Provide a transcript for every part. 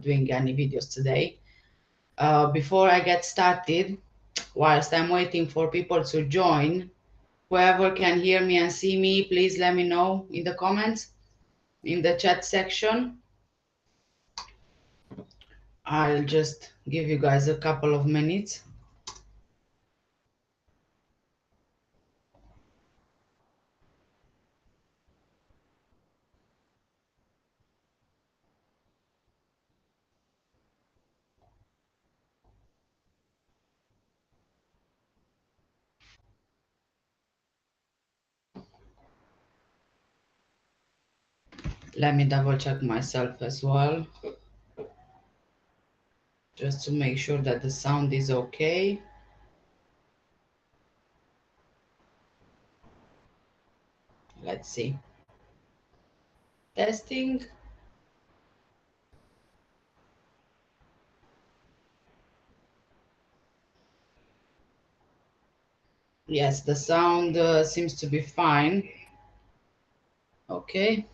doing any videos today. Before I get started, whilst I'm waiting for people to join, whoever can hear me and see me, please let me know in the comments, in the chat section. I'll just give you guys a couple of minutes. Let me double check myself as well, just to make sure that the sound is okay. Let's see. Testing. Yes, the sound seems to be fine. Okay.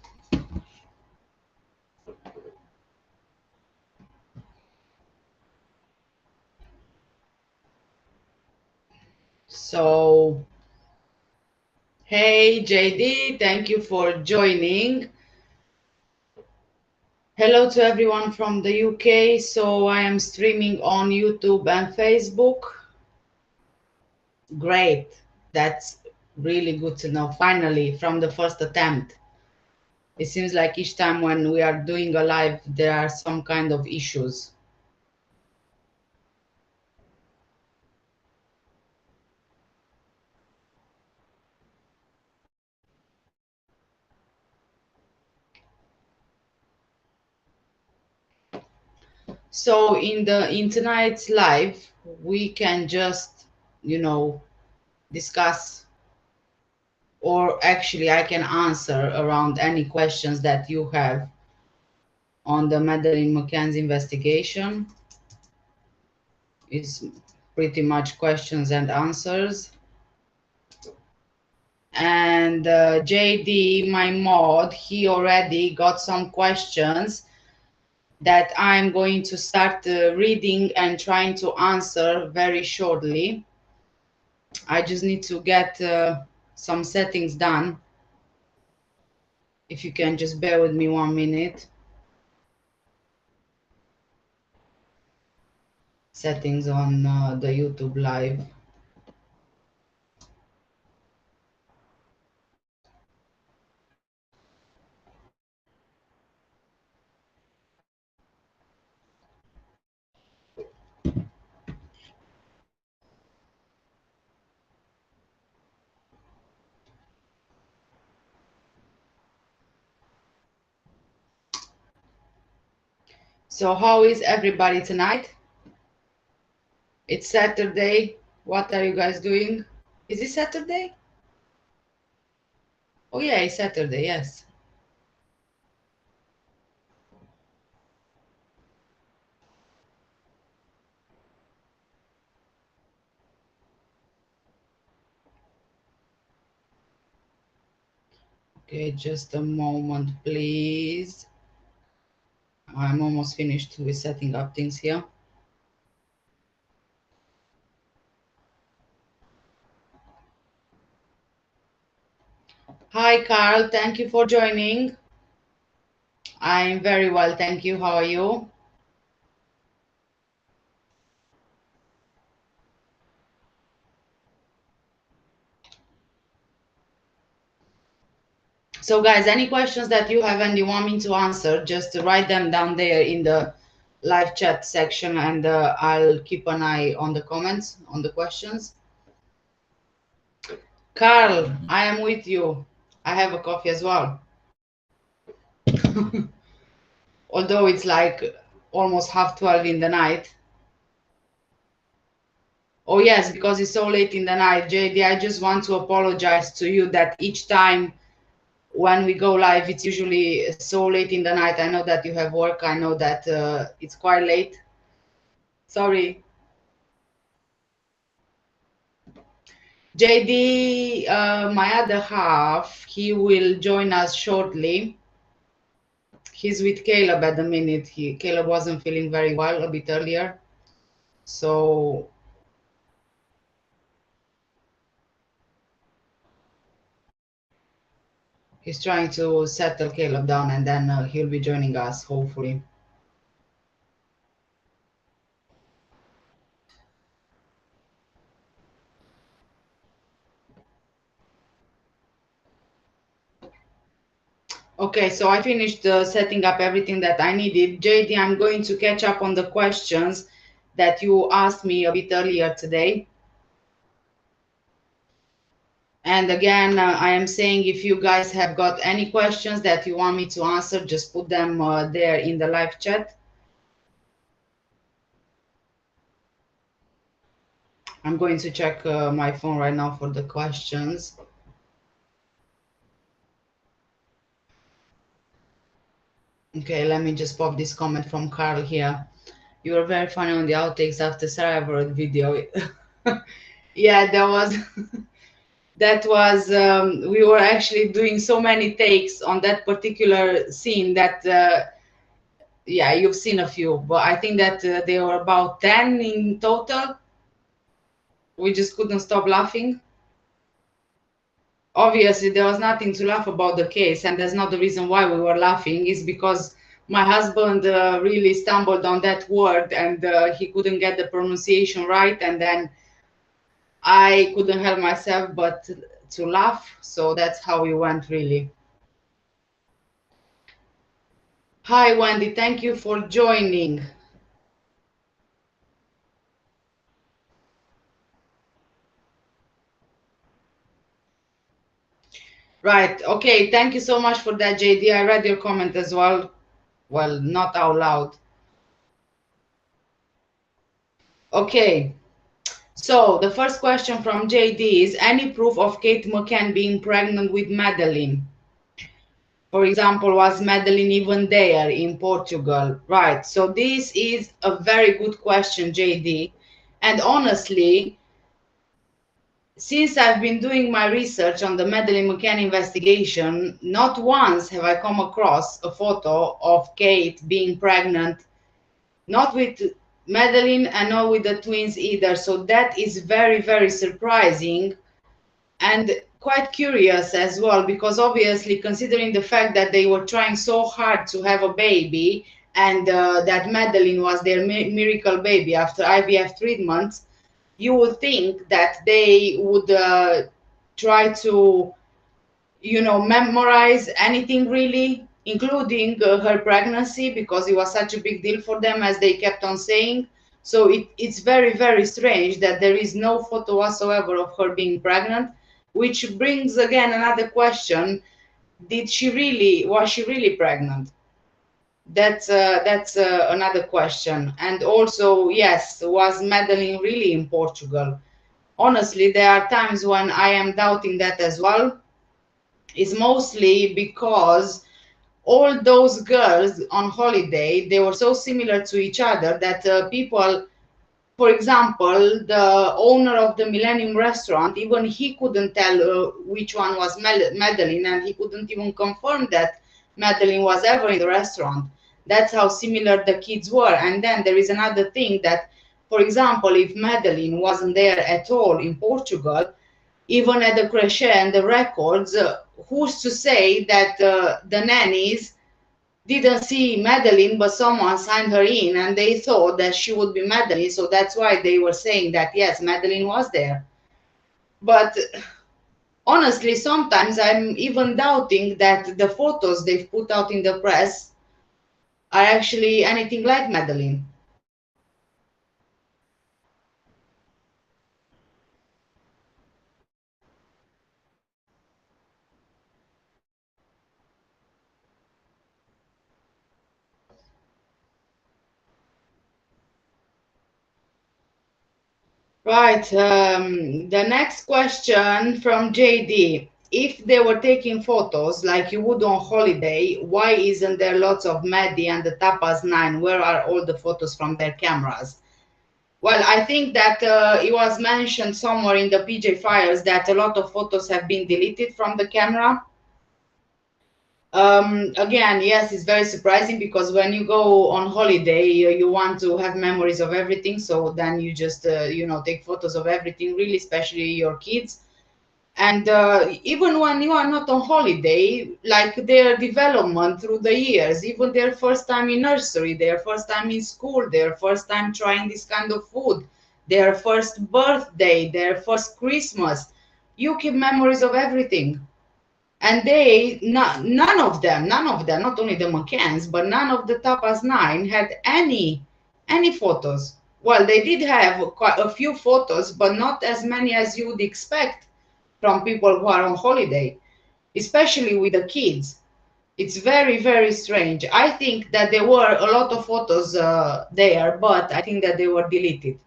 So, hey JD, thank you for joining. Hello to everyone from the UK. So I am streaming on YouTube and Facebook. Great. That's really good to know. Finally, from the first attempt. It seems like each time when we are doing a live, there are some kind of issues. So in tonight's live, we can just, discuss, or actually I can answer around any questions that you have on the Madeleine Mccann's investigation. It's pretty much questions and answers. And JD, my mod, he already got some questions that I'm going to start reading and trying to answer very shortly. I just need to get some settings done. If you can just bear with me 1 minute. Settings on the YouTube live. So how is everybody tonight? It's Saturday. What are you guys doing? Is it Saturday? Oh yeah, it's Saturday, yes. Okay, just a moment, please. I'm almost finished with setting up things here. Hi, Carl. Thank you for joining. I'm very well, thank you. How are you? So, guys, any questions that you have and you want me to answer, just write them down there in the live chat section, and I'll keep an eye on the comments, on the questions. Carl, I am with you. I have a coffee as well. Although it's like almost 12:30 in the night. Oh yes, because it's so late in the night, JD. I just want to apologize to you that each time when we go live, it's usually so late in the night. I know that you have work. I know that it's quite late. Sorry. JD, my other half, he will join us shortly. He's with Caleb at the minute. Caleb wasn't feeling very well a bit earlier, so he's trying to settle Caleb down, and then he'll be joining us hopefully. Okay, so I finished setting up everything that I needed. JD, I'm going to catch up on the questions that you asked me a bit earlier today. And again, I am saying if you guys have got any questions that you want me to answer, just put them there in the live chat. I'm going to check my phone right now for the questions. Okay, let me just pop this comment from Carl here. You were very funny on the outtakes after Sarah video. Yeah, that was that was we were actually doing so many takes on that particular scene that yeah, you've seen a few, but I think that there were about 10 in total. We just couldn't stop laughing. Obviously there was nothing to laugh about the case, and that's not the reason why we were laughing. Is because my husband really stumbled on that word, and he couldn't get the pronunciation right, and then I couldn't help myself but to laugh. So that's how we went, really. Hi Wendy, thank you for joining. Right, okay, thank you so much for that, JD. I read your comment as well. Well, not out loud. Okay, so the first question from JD is any proof of Kate McCann being pregnant with Madeleine? For example, was Madeleine even there in Portugal? Right, so this is a very good question, JD. And honestly, since I've been doing my research on the Madeleine McCann investigation, not once have I come across a photo of Kate being pregnant, not with Madeleine and not with the twins either. So that is very, very surprising and quite curious as well, because obviously, considering the fact that they were trying so hard to have a baby and that Madeleine was their miracle baby after IVF treatments, you would think that they would try to, memorize anything really, including her pregnancy, because it was such a big deal for them, as they kept on saying. So it's very, very strange that there is no photo whatsoever of her being pregnant, which brings again another question. Was she really pregnant? That's another question. And also, yes, was Madeline really in Portugal? Honestly, there are times when I am doubting that as well. It's mostly because all those girls on holiday, they were so similar to each other that people, for example, the owner of the Millennium restaurant, even he couldn't tell which one was Madeline, and he couldn't even confirm that Madeline was ever in the restaurant. That's how similar the kids were. And then there is another thing that, for example, if Madeline wasn't there at all in Portugal, even at the crèche and the records, who's to say that the nannies didn't see Madeline, but someone signed her in and they thought that she would be Madeline. So that's why they were saying that, yes, Madeline was there. But honestly, sometimes I'm even doubting that the photos they've put out in the press are actually anything like Madeline. Right. The next question from JD. If they were taking photos like you would on holiday, why isn't there lots of Maddie and the Tapas 9? Where are all the photos from their cameras? Well, I think that it was mentioned somewhere in the PJ files that a lot of photos have been deleted from the camera. Again, yes, it's very surprising because when you go on holiday, you want to have memories of everything. So then you just, take photos of everything, really, especially your kids. And even when you are not on holiday, like their development through the years, even their first time in nursery, their first time in school, their first time trying this kind of food, their first birthday, their first Christmas, you keep memories of everything. And none of them, not only the McCanns, but none of the Tapas Nine had any photos. Well, they did have quite a few photos, but not as many as you would expect from people who are on holiday, especially with the kids. It's very, very strange. I think that there were a lot of photos there, but I think that they were deleted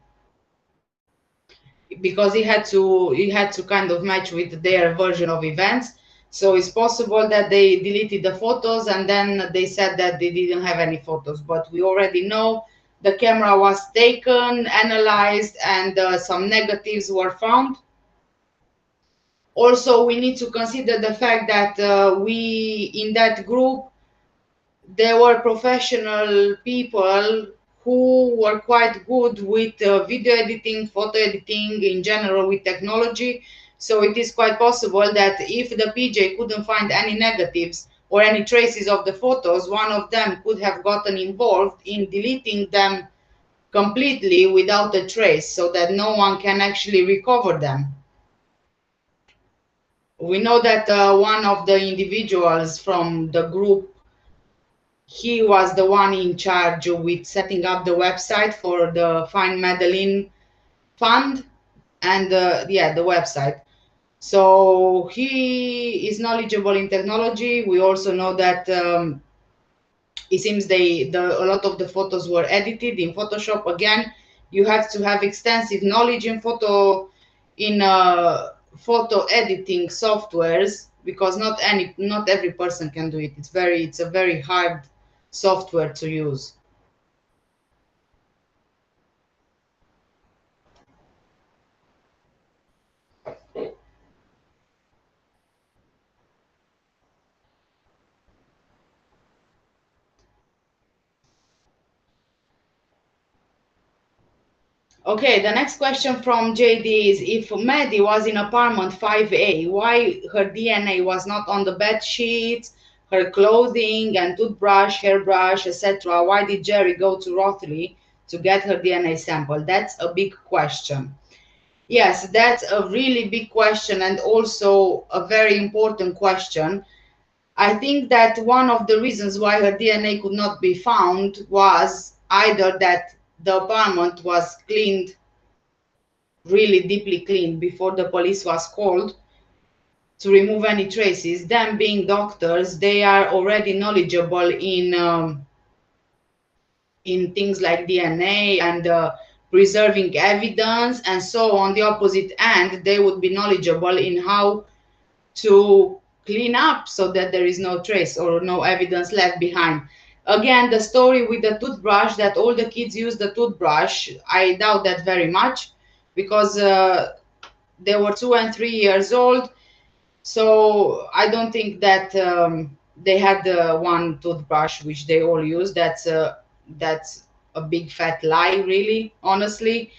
because he had to kind of match with their version of events. So it's possible that they deleted the photos and then they said that they didn't have any photos. But we already know the camera was taken, analyzed, and some negatives were found. Also, we need to consider the fact that we in that group there were professional people who were quite good with video editing, photo editing, in general with technology. So it is quite possible that if the PJ couldn't find any negatives or any traces of the photos, one of them could have gotten involved in deleting them completely without a trace so that no one can actually recover them. We know that one of the individuals from the group, he was the one in charge with setting up the website for the Find Madeleine Fund, and yeah, the website. So he is knowledgeable in technology. We also know that it seems a lot of the photos were edited in Photoshop. Again, you have to have extensive knowledge in photo editing softwares because not every person can do it. It's a very hard software to use. Okay, the next question from JD is, if Maddie was in apartment 5A, why her DNA was not on the bed sheets, her clothing and toothbrush, hairbrush, etc.? Why did Jerry go to Rothley to get her DNA sample? That's a big question. Yes, that's a really big question and also a very important question. I think that one of the reasons why her DNA could not be found was either that the apartment was cleaned, really deeply cleaned, before the police was called to remove any traces. Them being doctors, they are already knowledgeable in things like DNA and preserving evidence. And so on the opposite end, they would be knowledgeable in how to clean up so that there is no trace or no evidence left behind. Again, the story with the toothbrush, that all the kids use the toothbrush, I doubt that very much because they were 2 and 3 years old. So I don't think that they had the one toothbrush which they all use. That's a big fat lie, really, honestly.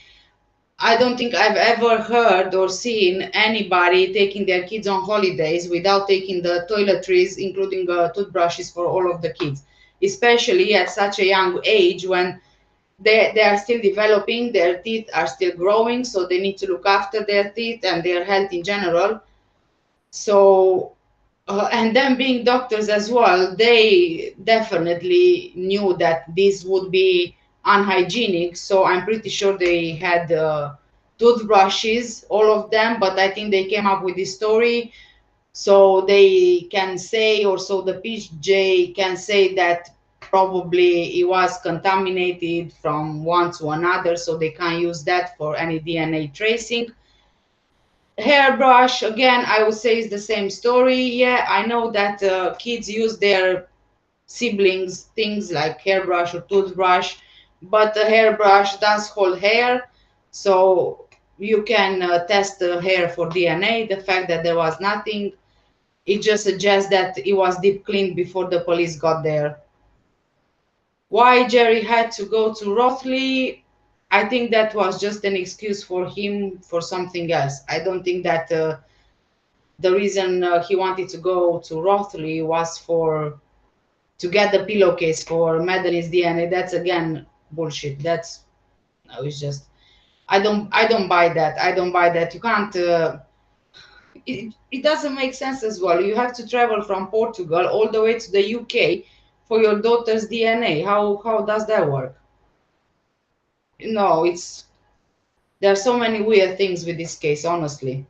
I don't think I've ever heard or seen anybody taking their kids on holidays without taking the toiletries, including toothbrushes for all of the kids, especially at such a young age when they are still developing, their teeth are still growing, so they need to look after their teeth and their health in general. So, and them being doctors as well, they definitely knew that this would be unhygienic. So I'm pretty sure they had toothbrushes, all of them, but I think they came up with this story so they can say, or so the PJ can say, that probably it was contaminated from one to another, so they can't use that for any DNA tracing. Hairbrush, again, I would say is the same story. Yeah, I know that kids use their siblings things like hairbrush or toothbrush, but a hairbrush does hold hair, so you can test the hair for DNA. The fact that there was nothing It just suggests that it was deep cleaned before the police got there. Why Jerry had to go to Rothley, I think that was just an excuse for him for something else. I don't think that the reason he wanted to go to Rothley was for to get the pillowcase for Madeleine's DNA. That's again bullshit. That's no, it's just I don't buy that. I don't buy that. You can't. It doesn't make sense as well. You have to travel from Portugal all the way to the UK for your daughter's DNA. How does that work? No, it's there are so many weird things with this case, honestly.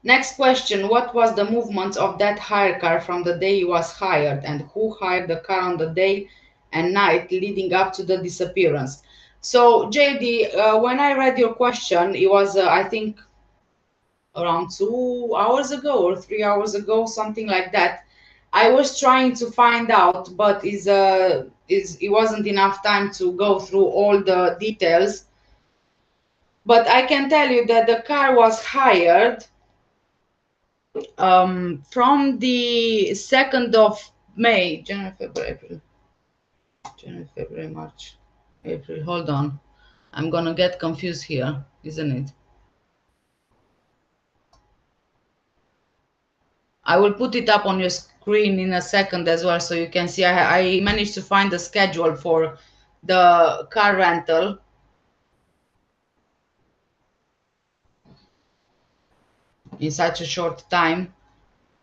Next question. What was the movement of that hire car from the day it was hired, and who hired the car on the day and night leading up to the disappearance? So, JD, when I read your question, it was, I think, around 2 hours ago or 3 hours ago, something like that. I was trying to find out, but it wasn't enough time to go through all the details. But I can tell you that the car was hired from the 2nd of May, January, February, April, January, February, March, April. Hold on. I'm gonna get confused here, isn't it? I will put it up on your screen in a second as well so you can see. I managed to find the schedule for the car rental in such a short time.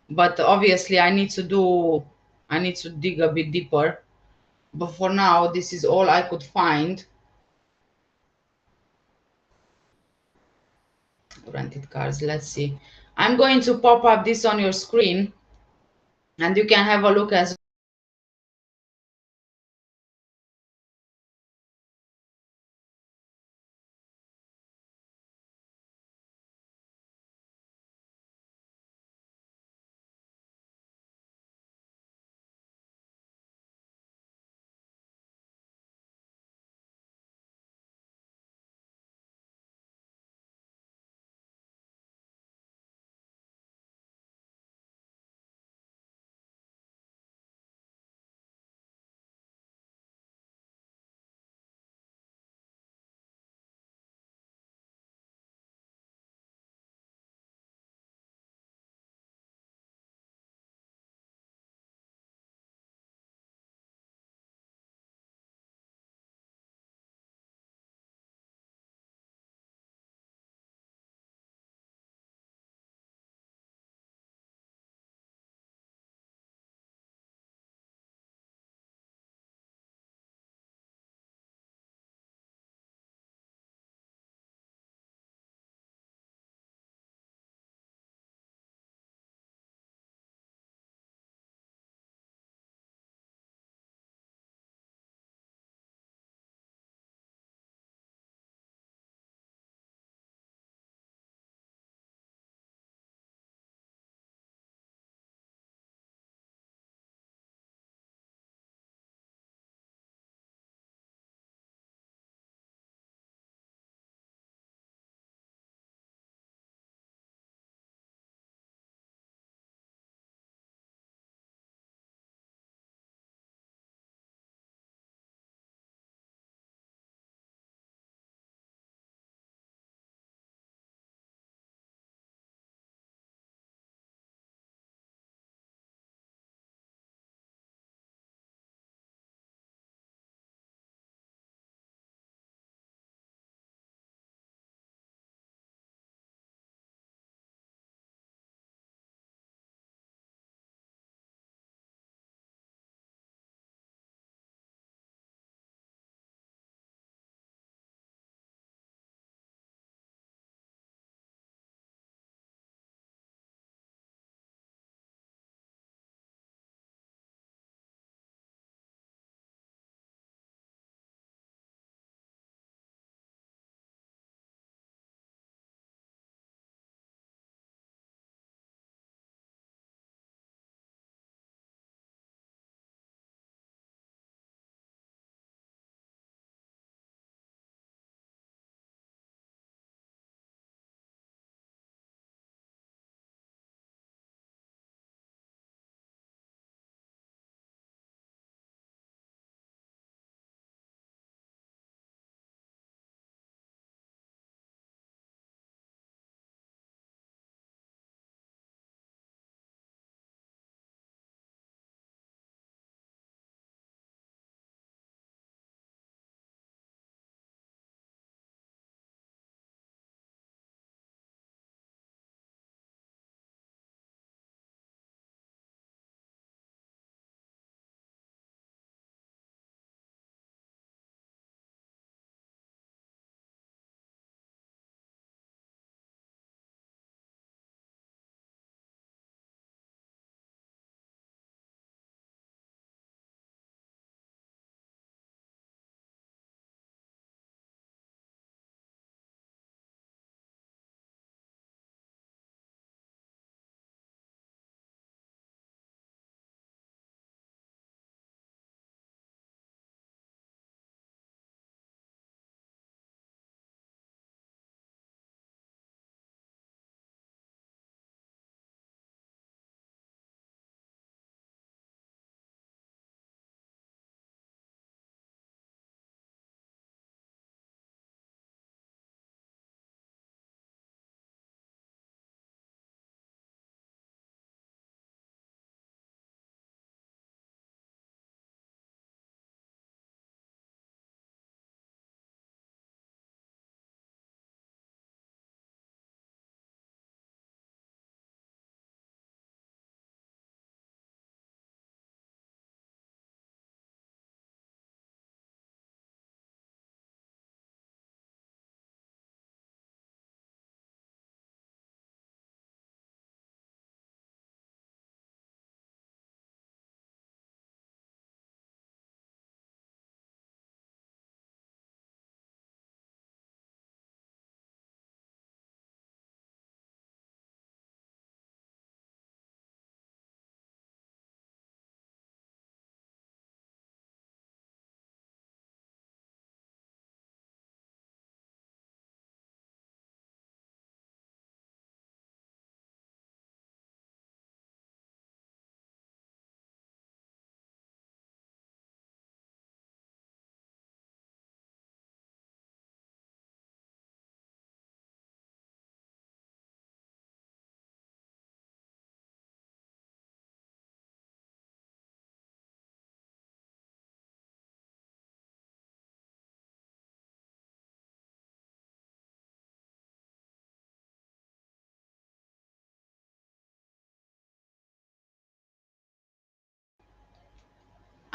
But obviously, I need to dig a bit deeper. But for now, this is all I could find. Rented cars. Let's see. I'm going to pop up this on your screen and you can have a look as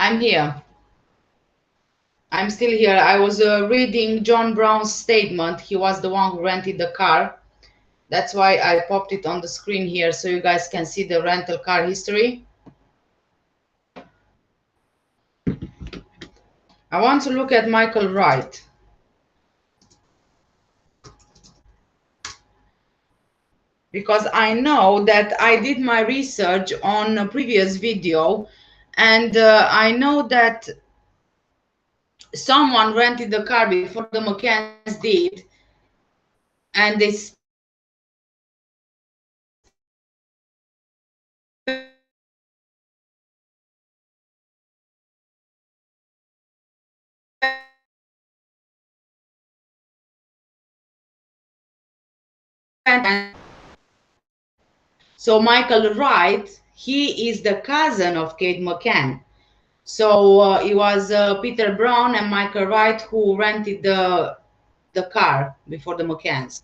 I'm here. I'm still here. I was reading John Brown's statement. He was the one who rented the car. That's why I popped it on the screen here so you guys can see the rental car history. I want to look at Michael Wright. Because I know that I did my research on a previous video, and I know that someone rented the car before the McCanns did, and they spent so Michael Wright, he is the cousin of Kate McCann. So it was Peter Brown and Michael Wright who rented the car before the McCanns.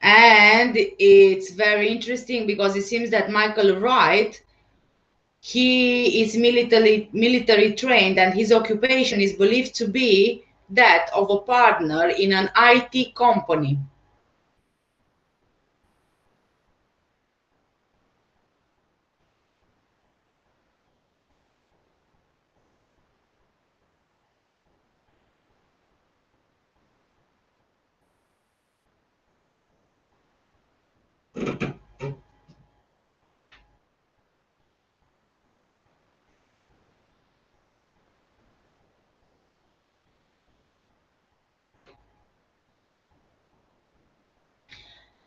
And it's very interesting because it seems that Michael Wright, he is military trained, and his occupation is believed to be that of a partner in an IT company.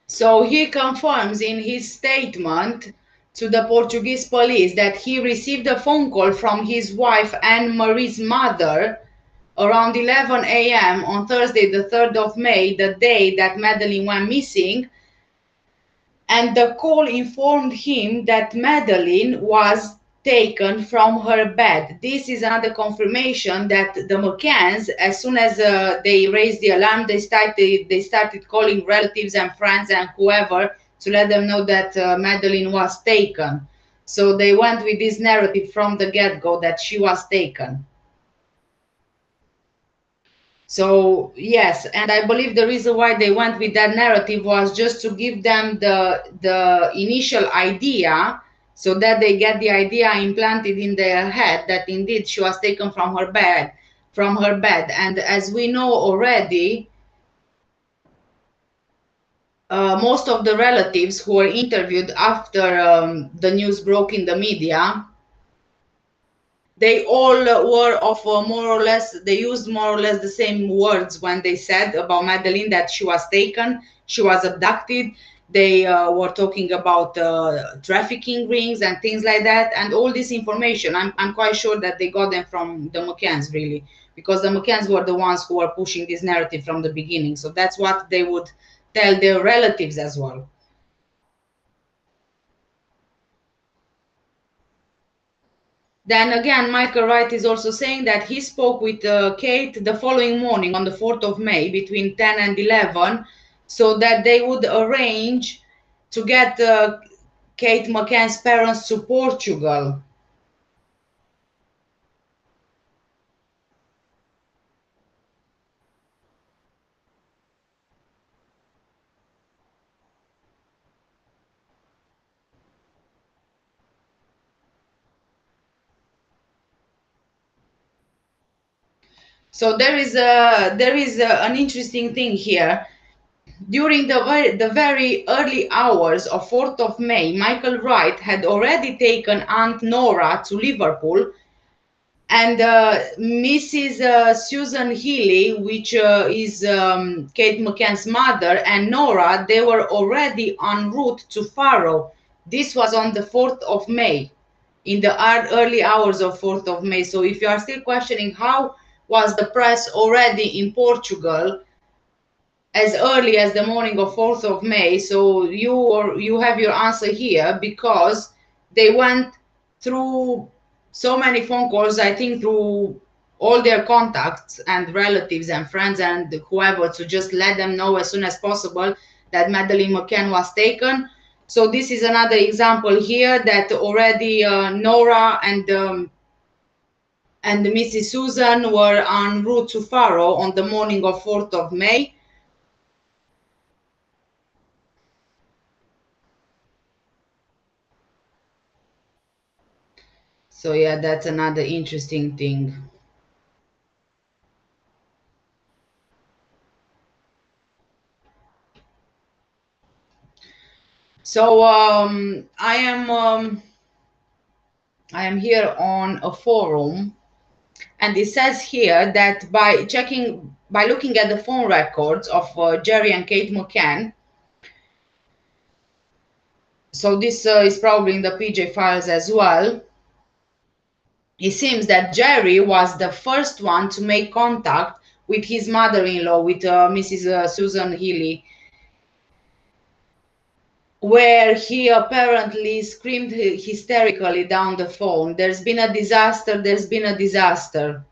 So he confirms in his statement to the Portuguese police that he received a phone call from his wife Anne Marie's mother around 11 a.m. on Thursday, the 3rd of May, the day that Madeleine went missing. And the call informed him that Madeleine was taken from her bed. This is another confirmation that the McCanns, as soon as they raised the alarm, they started calling relatives and friends and whoever to let them know that Madeleine was taken. So they went with this narrative from the get-go that she was taken. So yes, and I believe the reason why they went with that narrative was just to give them the initial idea, so that they get the idea implanted in their head that indeed she was taken from her bed. And as we know already, most of the relatives who were interviewed after the news broke in the media, they all were of more or less, they used more or less the same words when they said about Madeleine, that she was taken, she was abducted. They were talking about trafficking rings and things like that. And all this information, I'm quite sure that they got them from the McCanns, really, because the McCanns were the ones who were pushing this narrative from the beginning. So that's what they would tell their relatives as well. Then again, Michael Wright is also saying that he spoke with Kate the following morning on the 4th of May between 10 and 11, so that they would arrange to get Kate McCann's parents to Portugal. So there is an interesting thing here. During the very early hours of 4th of May, Michael Wright had already taken Aunt Nora to Liverpool, and Mrs. Susan Healy, which is Kate McCann's mother, and Nora, they were already en route to Faro. This was on the 4th of May, in the early hours of 4th of May. So if you are still questioning how was the press already in Portugal as early as the morning of 4th of May, so you have your answer here, because they went through so many phone calls, I think through all their contacts and relatives and friends and whoever, to just let them know as soon as possible that Madeleine McCann was taken. So this is another example here that already Nora and Mrs. Susan were en route to Faro on the morning of 4th of May. So yeah, that's another interesting thing. So I am here on a forum, and it says here that by looking at the phone records of Jerry and Kate McCann, so this is probably in the PJ files as well. It seems that Jerry was the first one to make contact with his mother-in-law, with Mrs. Susan Healy, where he apparently screamed hysterically down the phone, "There's been a disaster, there's been a disaster."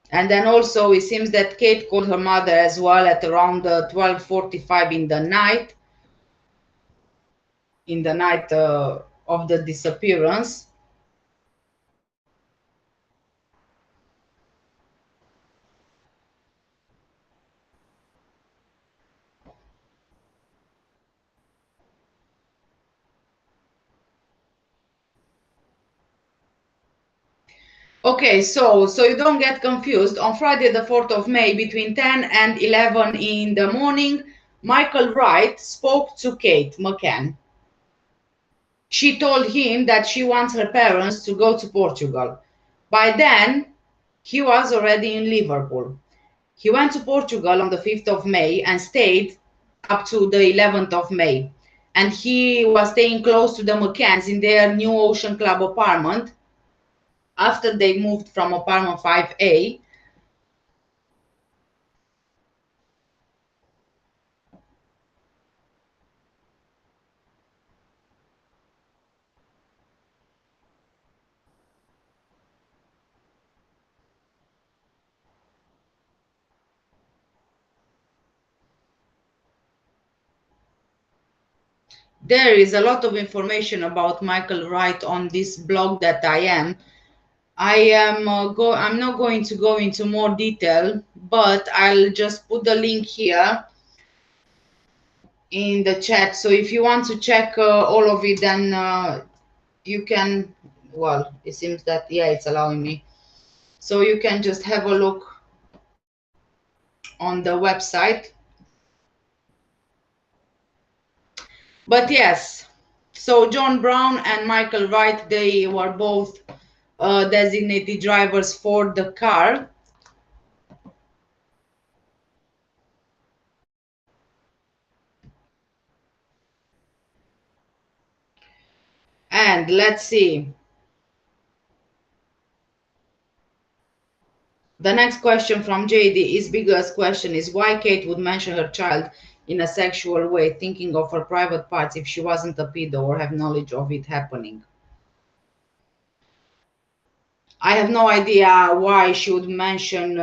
And then also it seems that Kate called her mother as well at around 12:45 in the night of the disappearance. Okay, so you don't get confused. On Friday the 4th of May between 10 and 11 in the morning, Michael Wright spoke to Kate McCann. She told him that she wants her parents to go to Portugal. By then, he was already in Liverpool. He went to Portugal on the 5th of May and stayed up to the 11th of May. And he was staying close to the McCanns in their new Ocean Club apartment after they moved from apartment 5A. There is a lot of information about Michael Wright on this blog that I am. I'm not going to go into more detail, but I'll just put the link here in the chat. So if you want to check all of it, then you can. Well, it seems that yeah, it's allowing me. So you can just have a look on the website. But yes, so John Brown and Michael Wright, they were both designated drivers for the car. And let's see. The next question from JD, his biggest question is why Kate would mention her child in a sexual way, thinking of her private parts if she wasn't a pedo or have knowledge of it happening. I have no idea why she would mention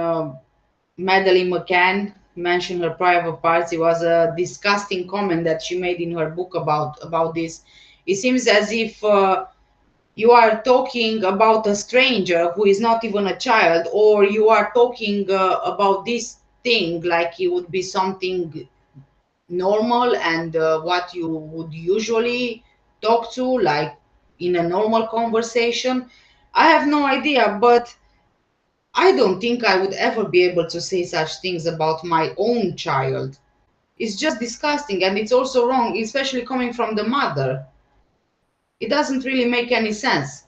Madeleine Mccann, mention her private parts. It was a disgusting comment that she made in her book about this. It seems as if you are talking about a stranger who is not even a child, or you are talking about this thing like it would be something normal and what you would usually talk to, like in a normal conversation. I have no idea, but I don't think I would ever be able to say such things about my own child. It's just disgusting, and it's also wrong, especially coming from the mother. It doesn't really make any sense.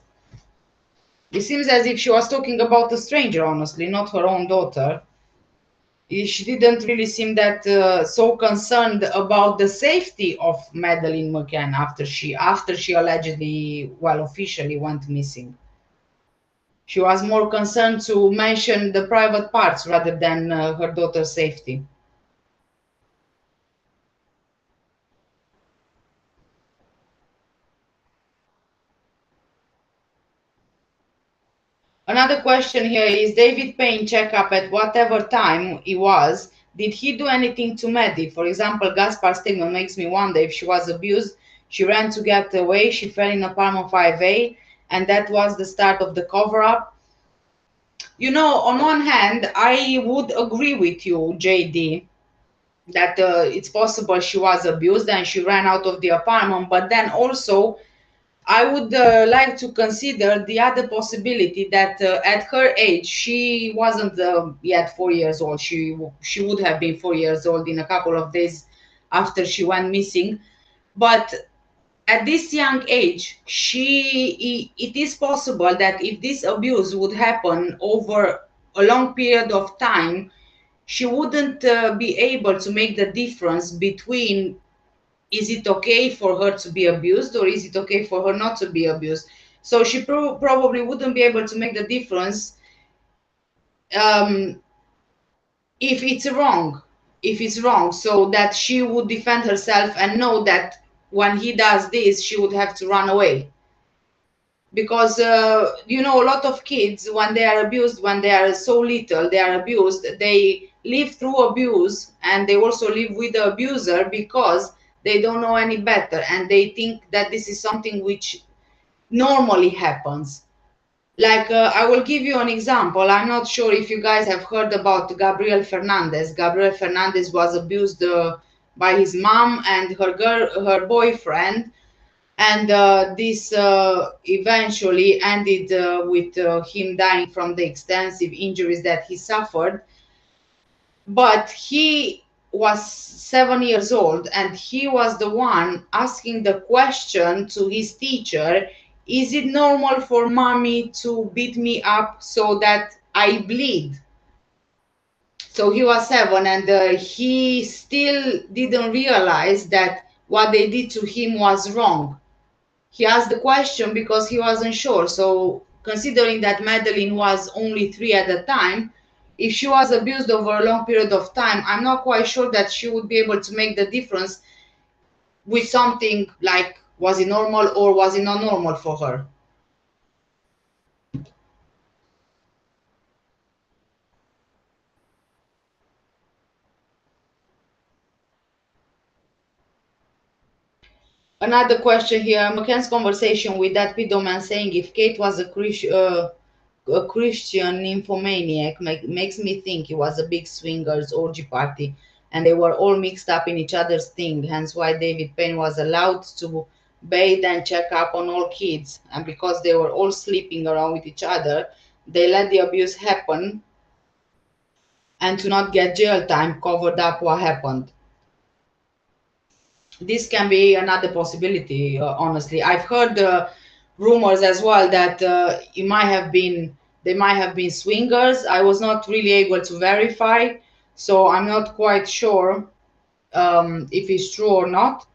It seems as if she was talking about a stranger, honestly, not her own daughter. She didn't really seem that so concerned about the safety of Madeleine McCann after she allegedly, well, officially went missing. She was more concerned to mention the private parts rather than her daughter's safety. Another question here is David Payne checkup at whatever time it was. Did he do anything to Maddie? For example, Gaspar's statement makes me wonder if she was abused. She ran to get away. She fell in a palm of 5A, and that was the start of the cover up. You know, on one hand, I would agree with you, JD, that it's possible she was abused and she ran out of the apartment, but then also I would like to consider the other possibility that at her age, she wasn't yet 4 years old. She would have been 4 years old in a couple of days after she went missing. But at this young age, it is possible that if this abuse would happen over a long period of time, she wouldn't be able to make the difference between is it okay for her to be abused or is it okay for her not to be abused. So she probably wouldn't be able to make the difference um, if it's wrong, so that she would defend herself and know that when he does this she would have to run away. Because you know, a lot of kids, when they are abused, when they are so little, they are abused, they live through abuse and they also live with the abuser because they don't know any better and they think that this is something which normally happens. Like I will give you an example. I'm not sure if you guys have heard about Gabriel Fernandez. Gabriel Fernandez was abused by his mom and her boyfriend, and this eventually ended with him dying from the extensive injuries that he suffered. But he was 7 years old and he was the one asking the question to his teacher, is it normal for mommy to beat me up so that I bleed? So he was 7 and he still didn't realize that what they did to him was wrong. He asked the question because he wasn't sure. So, considering that Madeleine was only 3 at the time, if she was abused over a long period of time, I'm not quite sure that she would be able to make the difference with something like was it normal or was it not normal for her. Another question here, McCann's conversation with that pedo man saying if Kate was a Christian nymphomaniac makes me think it was a big swingers orgy party and they were all mixed up in each other's thing, hence why David Payne was allowed to bathe and check up on all kids. And because they were all sleeping around with each other, they let the abuse happen and to not get jail time covered up what happened. This can be another possibility, honestly. I've heard rumors as well that it might have been they might have been swingers. I was not really able to verify, so I'm not quite sure if it's true or not.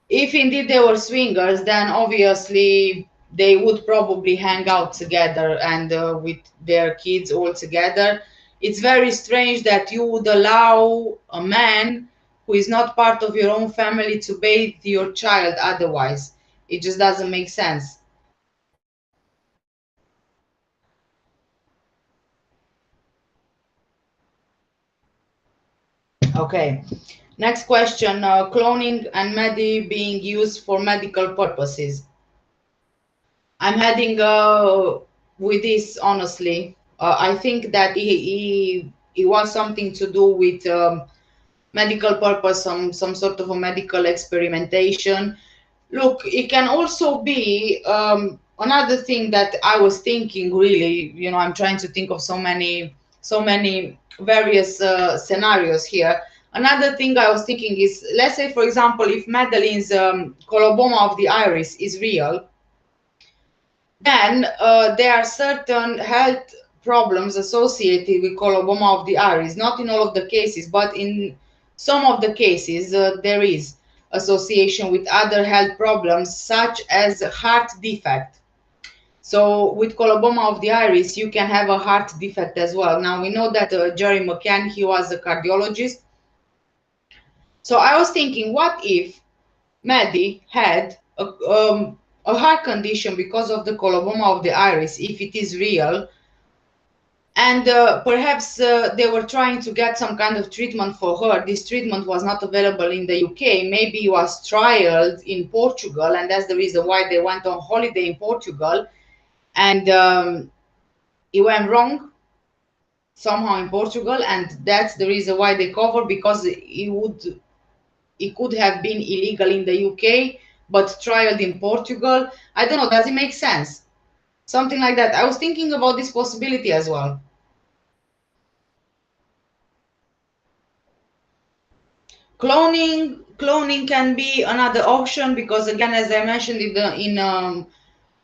If indeed they were swingers, then obviously they would probably hang out together and with their kids all together. It's very strange that you would allow a man who is not part of your own family to bathe your child otherwise. It just doesn't make sense. Okay. Next question, cloning and Medi being used for medical purposes. I'm heading with this honestly. I think that he was something to do with medical purpose, some sort of a medical experimentation. Look, it can also be another thing that I was thinking. Really, you know, I'm trying to think of so many various scenarios here. Another thing I was thinking is, let's say, for example, if Madeleine's coloboma of the iris is real, then there are certain health problems associated with coloboma of the iris. Not in all of the cases, but in some of the cases, there is association with other health problems, such as heart defect. So with coloboma of the iris, you can have a heart defect as well. Now we know that Jerry McCann, he was a cardiologist. So I was thinking, what if Maddie had a heart condition because of the coloboma of the iris, if it is real. And perhaps they were trying to get some kind of treatment for her. This treatment was not available in the UK. Maybe it was trialed in Portugal, and that's the reason why they went on holiday in Portugal. And it went wrong somehow in Portugal, and that's the reason why they covered, because it could have been illegal in the UK but trialed in Portugal. I don't know. Does it make sense? Something like that. I was thinking about this possibility as well. Cloning can be another option, because again, as I mentioned in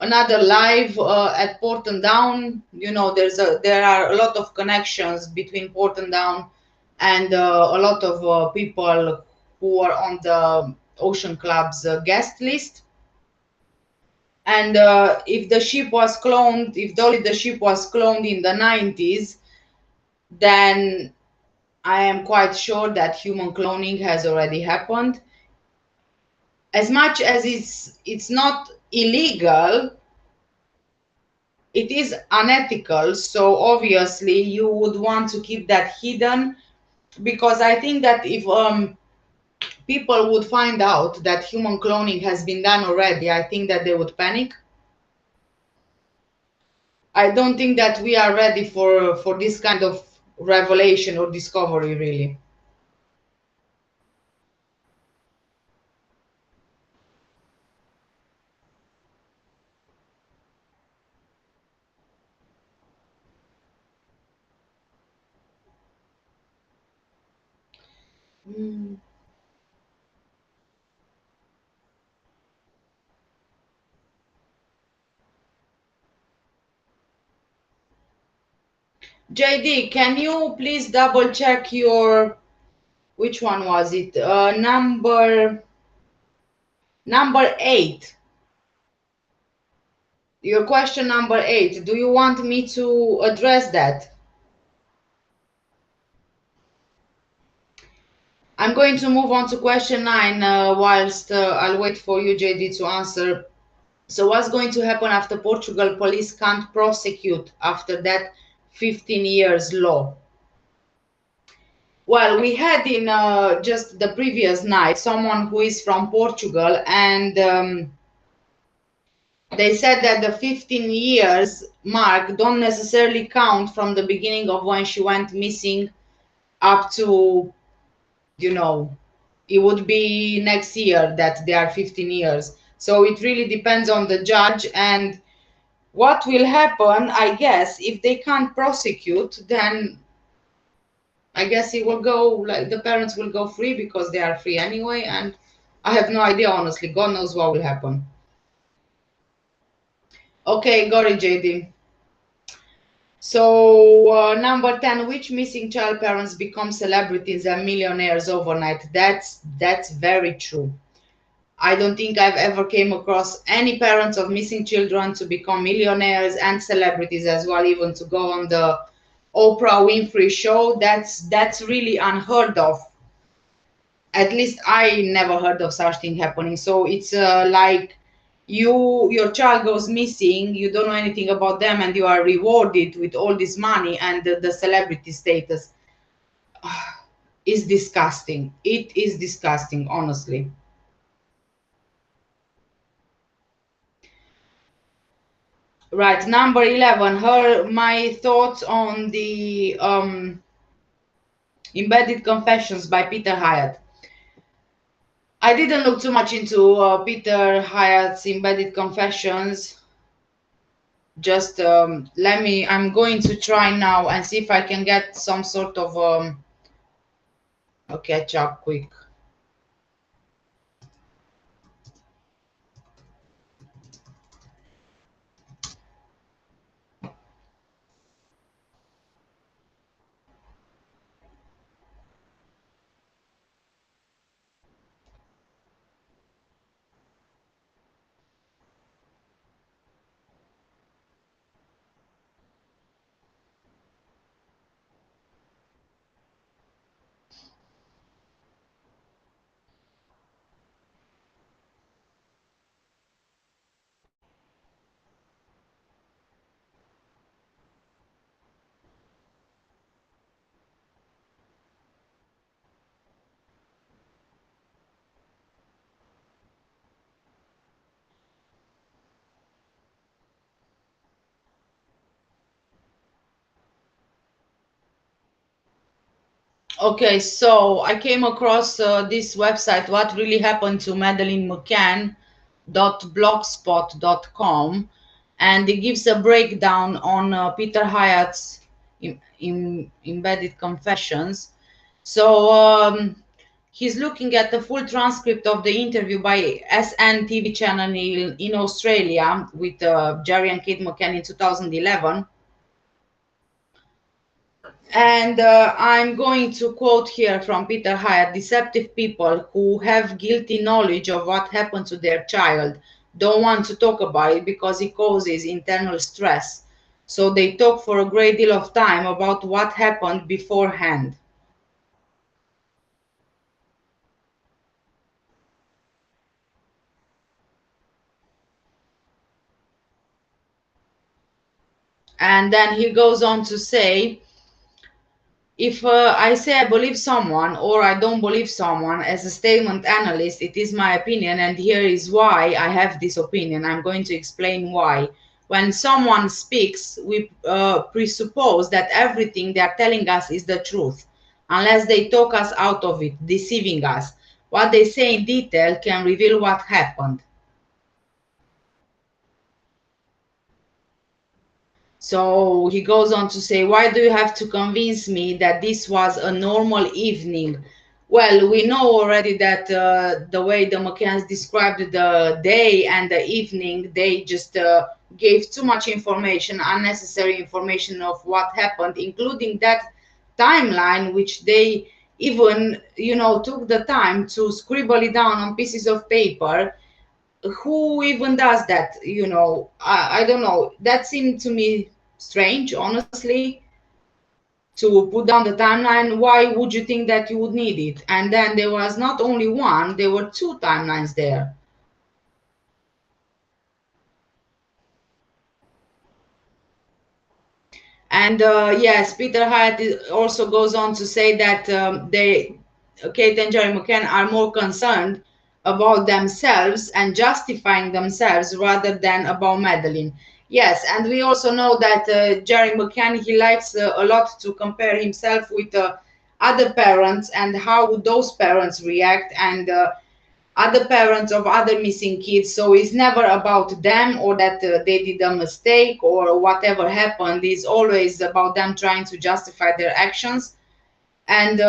another live at Porton Down, there are a lot of connections between Porton Down and a lot of people who are on the Ocean Club's guest list. And if the ship was cloned, if Dolly the ship was cloned in the 90s, then I am quite sure that human cloning has already happened. As much as it's not illegal, it is unethical. So obviously you would want to keep that hidden, because I think that if people would find out that human cloning has been done already, I think that they would panic. I don't think that we are ready for this kind of revelation or discovery, really. Mm. JD, can you please double check your, which one was it? Number 8. Your question number 8. Do you want me to address that? I'm going to move on to question 9 whilst I'll wait for you, JD, to answer. So, what's going to happen after Portugal police can't prosecute after that 15 years law? Well, we had in just the previous night someone who is from Portugal, and they said that the 15 years mark don't necessarily count from the beginning of when she went missing up to, you know, it would be next year that they are 15 years. So it really depends on the judge. And what will happen, I guess, if they can't prosecute, then I guess it will go, like, the parents will go free because they are free anyway. And I have no idea, honestly. God knows what will happen. Okay, got it, JD. So, number 10, which missing child parents become celebrities and millionaires overnight? That's very true. I don't think I've ever came across any parents of missing children to become millionaires and celebrities as well, even to go on the Oprah Winfrey show. That's really unheard of. At least I never heard of such thing happening. So it's like your child goes missing, you don't know anything about them, and you are rewarded with all this money and the celebrity status. Is disgusting. It is disgusting, honestly. Right, number 11. My thoughts on the Embedded Confessions by Peter Hyatt. I didn't look too much into Peter Hyatt's Embedded Confessions. Just I'm going to try now and see if I can get some sort of a catch up quick. Okay, so I came across this website, what really happened to Madeleine Mccann .blogspot.com, and it gives a breakdown on Peter Hyatt's embedded confessions. So he's looking at the full transcript of the interview by SN TV channel in Australia with Jerry and Kate McCann in 2011. And I'm going to quote here from Peter Hyatt: deceptive people who have guilty knowledge of what happened to their child don't want to talk about it because it causes internal stress. So they talk for a great deal of time about what happened beforehand. And then he goes on to say, if I say I believe someone or I don't believe someone as a statement analyst, it is my opinion, and here is why I have this opinion. I'm going to explain why. When someone speaks, we presuppose that everything they are telling us is the truth, unless they talk us out of it, deceiving us. What they say in detail can reveal what happened. So he goes on to say, why do you have to convince me that this was a normal evening? Well, we know already that the way the McCanns described the day and the evening, they just gave too much information, unnecessary information of what happened, including that timeline, which they even, took the time to scribble it down on pieces of paper. Who even does that? I don't know, that seemed to me strange, honestly, to put down the timeline. Why would you think that you would need it? And then there was not only one, there were two timelines there. And yes, Peter Hyatt also goes on to say that Kate and Jerry McCann are more concerned about themselves and justifying themselves rather than about Madeline. Yes, and we also know that Jerry McCann, he likes a lot to compare himself with other parents and how those parents react, and other parents of other missing kids. So it's never about them or that they did a mistake or whatever happened. It's always about them trying to justify their actions. And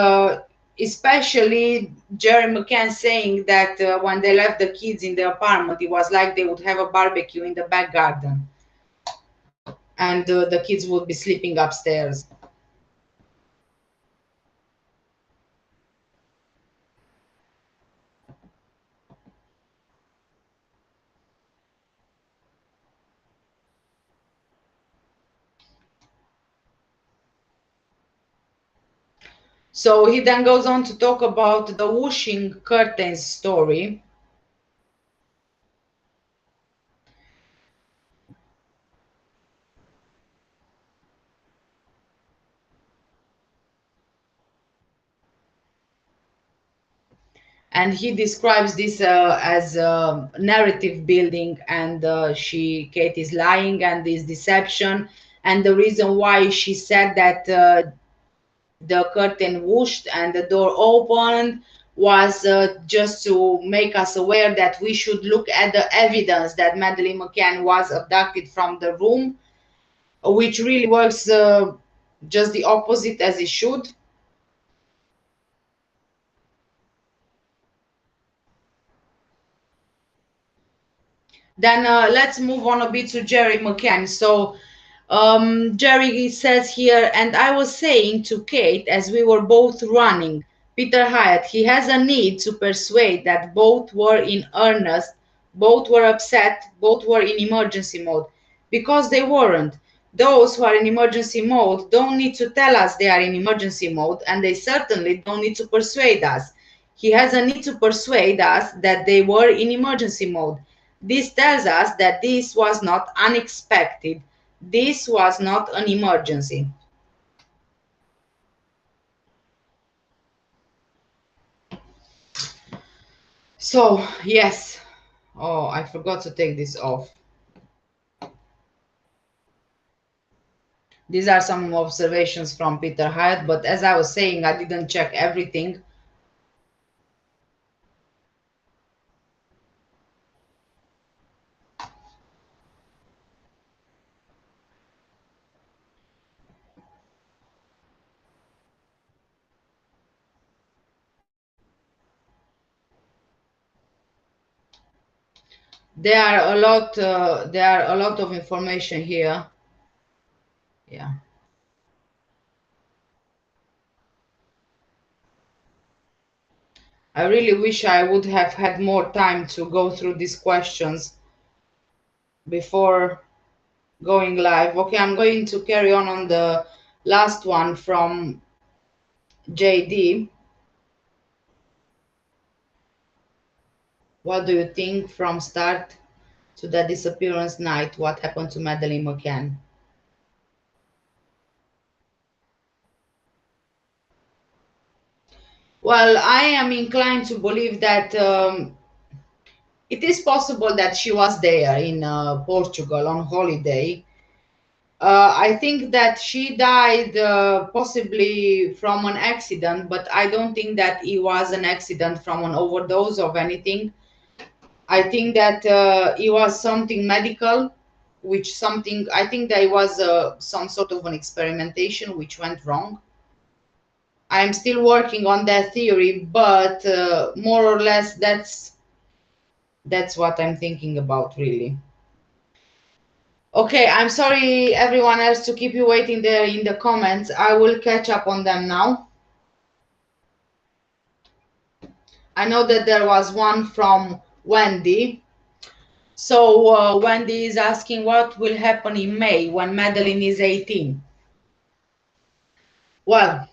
especially Jerry McCann saying that when they left the kids in the apartment, it was like they would have a barbecue in the back garden, and the kids would be sleeping upstairs. So he then goes on to talk about the whooshing curtains story. And he describes this as narrative building, and Kate is lying and this deception, and the reason why she said that the curtain whooshed and the door opened was just to make us aware that we should look at the evidence that Madeleine McCann was abducted from the room, which really works just the opposite as it should. Then let's move on a bit to Jerry McCann. So Jerry says here, and I was saying to Kate as we were both running, Peter Hyatt, he has a need to persuade that both were in earnest, both were upset, both were in emergency mode. Because they weren't. Those who are in emergency mode don't need to tell us they are in emergency mode, and they certainly don't need to persuade us. He has a need to persuade us that they were in emergency mode. This tells us that this was not unexpected. This was not an emergency. So, yes. Oh, I forgot to take this off. These are some observations from Peter Hyatt, but as I was saying, I didn't check everything. There are a lot. There are a lot of information here. Yeah. I really wish I would have had more time to go through these questions before going live. Okay, I'm going to carry on the last one from JD. What do you think from start to the disappearance night? What happened to Madeleine McCann? Well, I am inclined to believe that it is possible that she was there in Portugal on holiday. I think that she died possibly from an accident, but I don't think that it was an accident from an overdose of anything. I think that it was something medical, which something I think that it was some sort of an experimentation which went wrong. I'm still working on that theory, but more or less that's what I'm thinking about, really. Okay, I'm sorry everyone else to keep you waiting there in the comments. I will catch up on them now. I know that there was one from Wendy. So Wendy is asking what will happen in May when Madeline is 18. Well,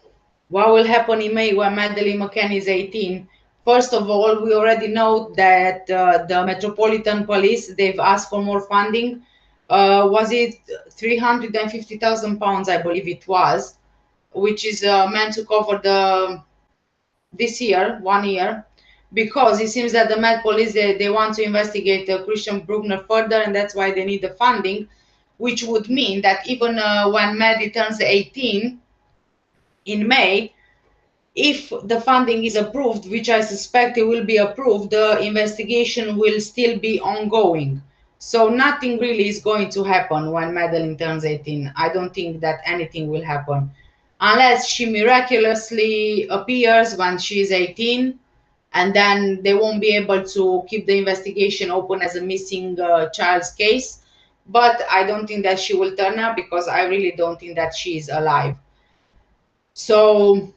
what will happen in May when Madeleine McCann is 18? First of all, we already know that the Metropolitan Police, they've asked for more funding. Was it £350,000, I believe it was, which is meant to cover this year, 1 year, because it seems that the Met Police, they want to investigate Christian Bruckner further, and that's why they need the funding, which would mean that even when Maddie turns 18 in May, if the funding is approved, which I suspect it will be approved, the investigation will still be ongoing. So nothing really is going to happen when Madeline turns 18. I don't think that anything will happen unless she miraculously appears when she's 18, and then they won't be able to keep the investigation open as a missing child's case. But I don't think that she will turn up because I really don't think that she is alive. So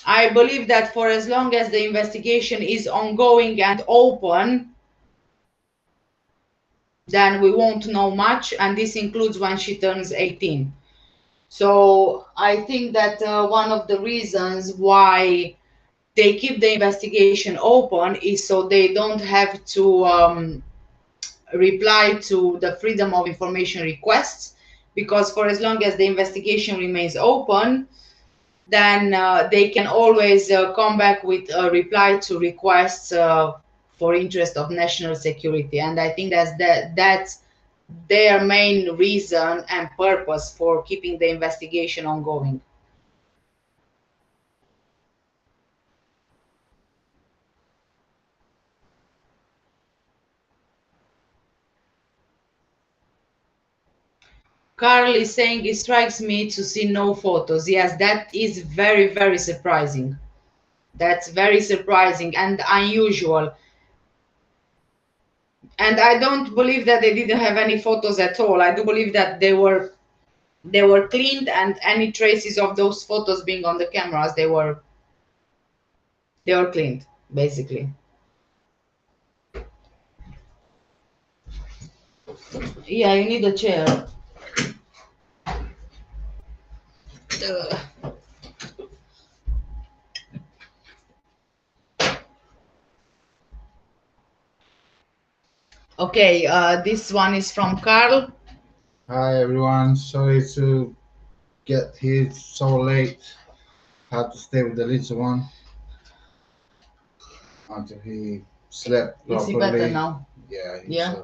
I believe that for as long as the investigation is ongoing and open, then we won't know much, and this includes when she turns 18. So I think that one of the reasons why they keep the investigation open is so they don't have to reply to the freedom of information requests, because for as long as the investigation remains open, then they can always come back with a reply to requests for interest of national security. And I think that's their main reason and purpose for keeping the investigation ongoing. Carl is saying it strikes me to see no photos. Yes, that is very, very surprising. That's very surprising and unusual. And I don't believe that they didn't have any photos at all. I do believe that they were cleaned, and any traces of those photos being on the cameras, they were cleaned, basically. Yeah, you need a chair. Okay, this one is from Carl. Hi everyone, sorry to get here so late. Had to stay with the little one until he slept Is he better properly. now? Yeah, Yeah.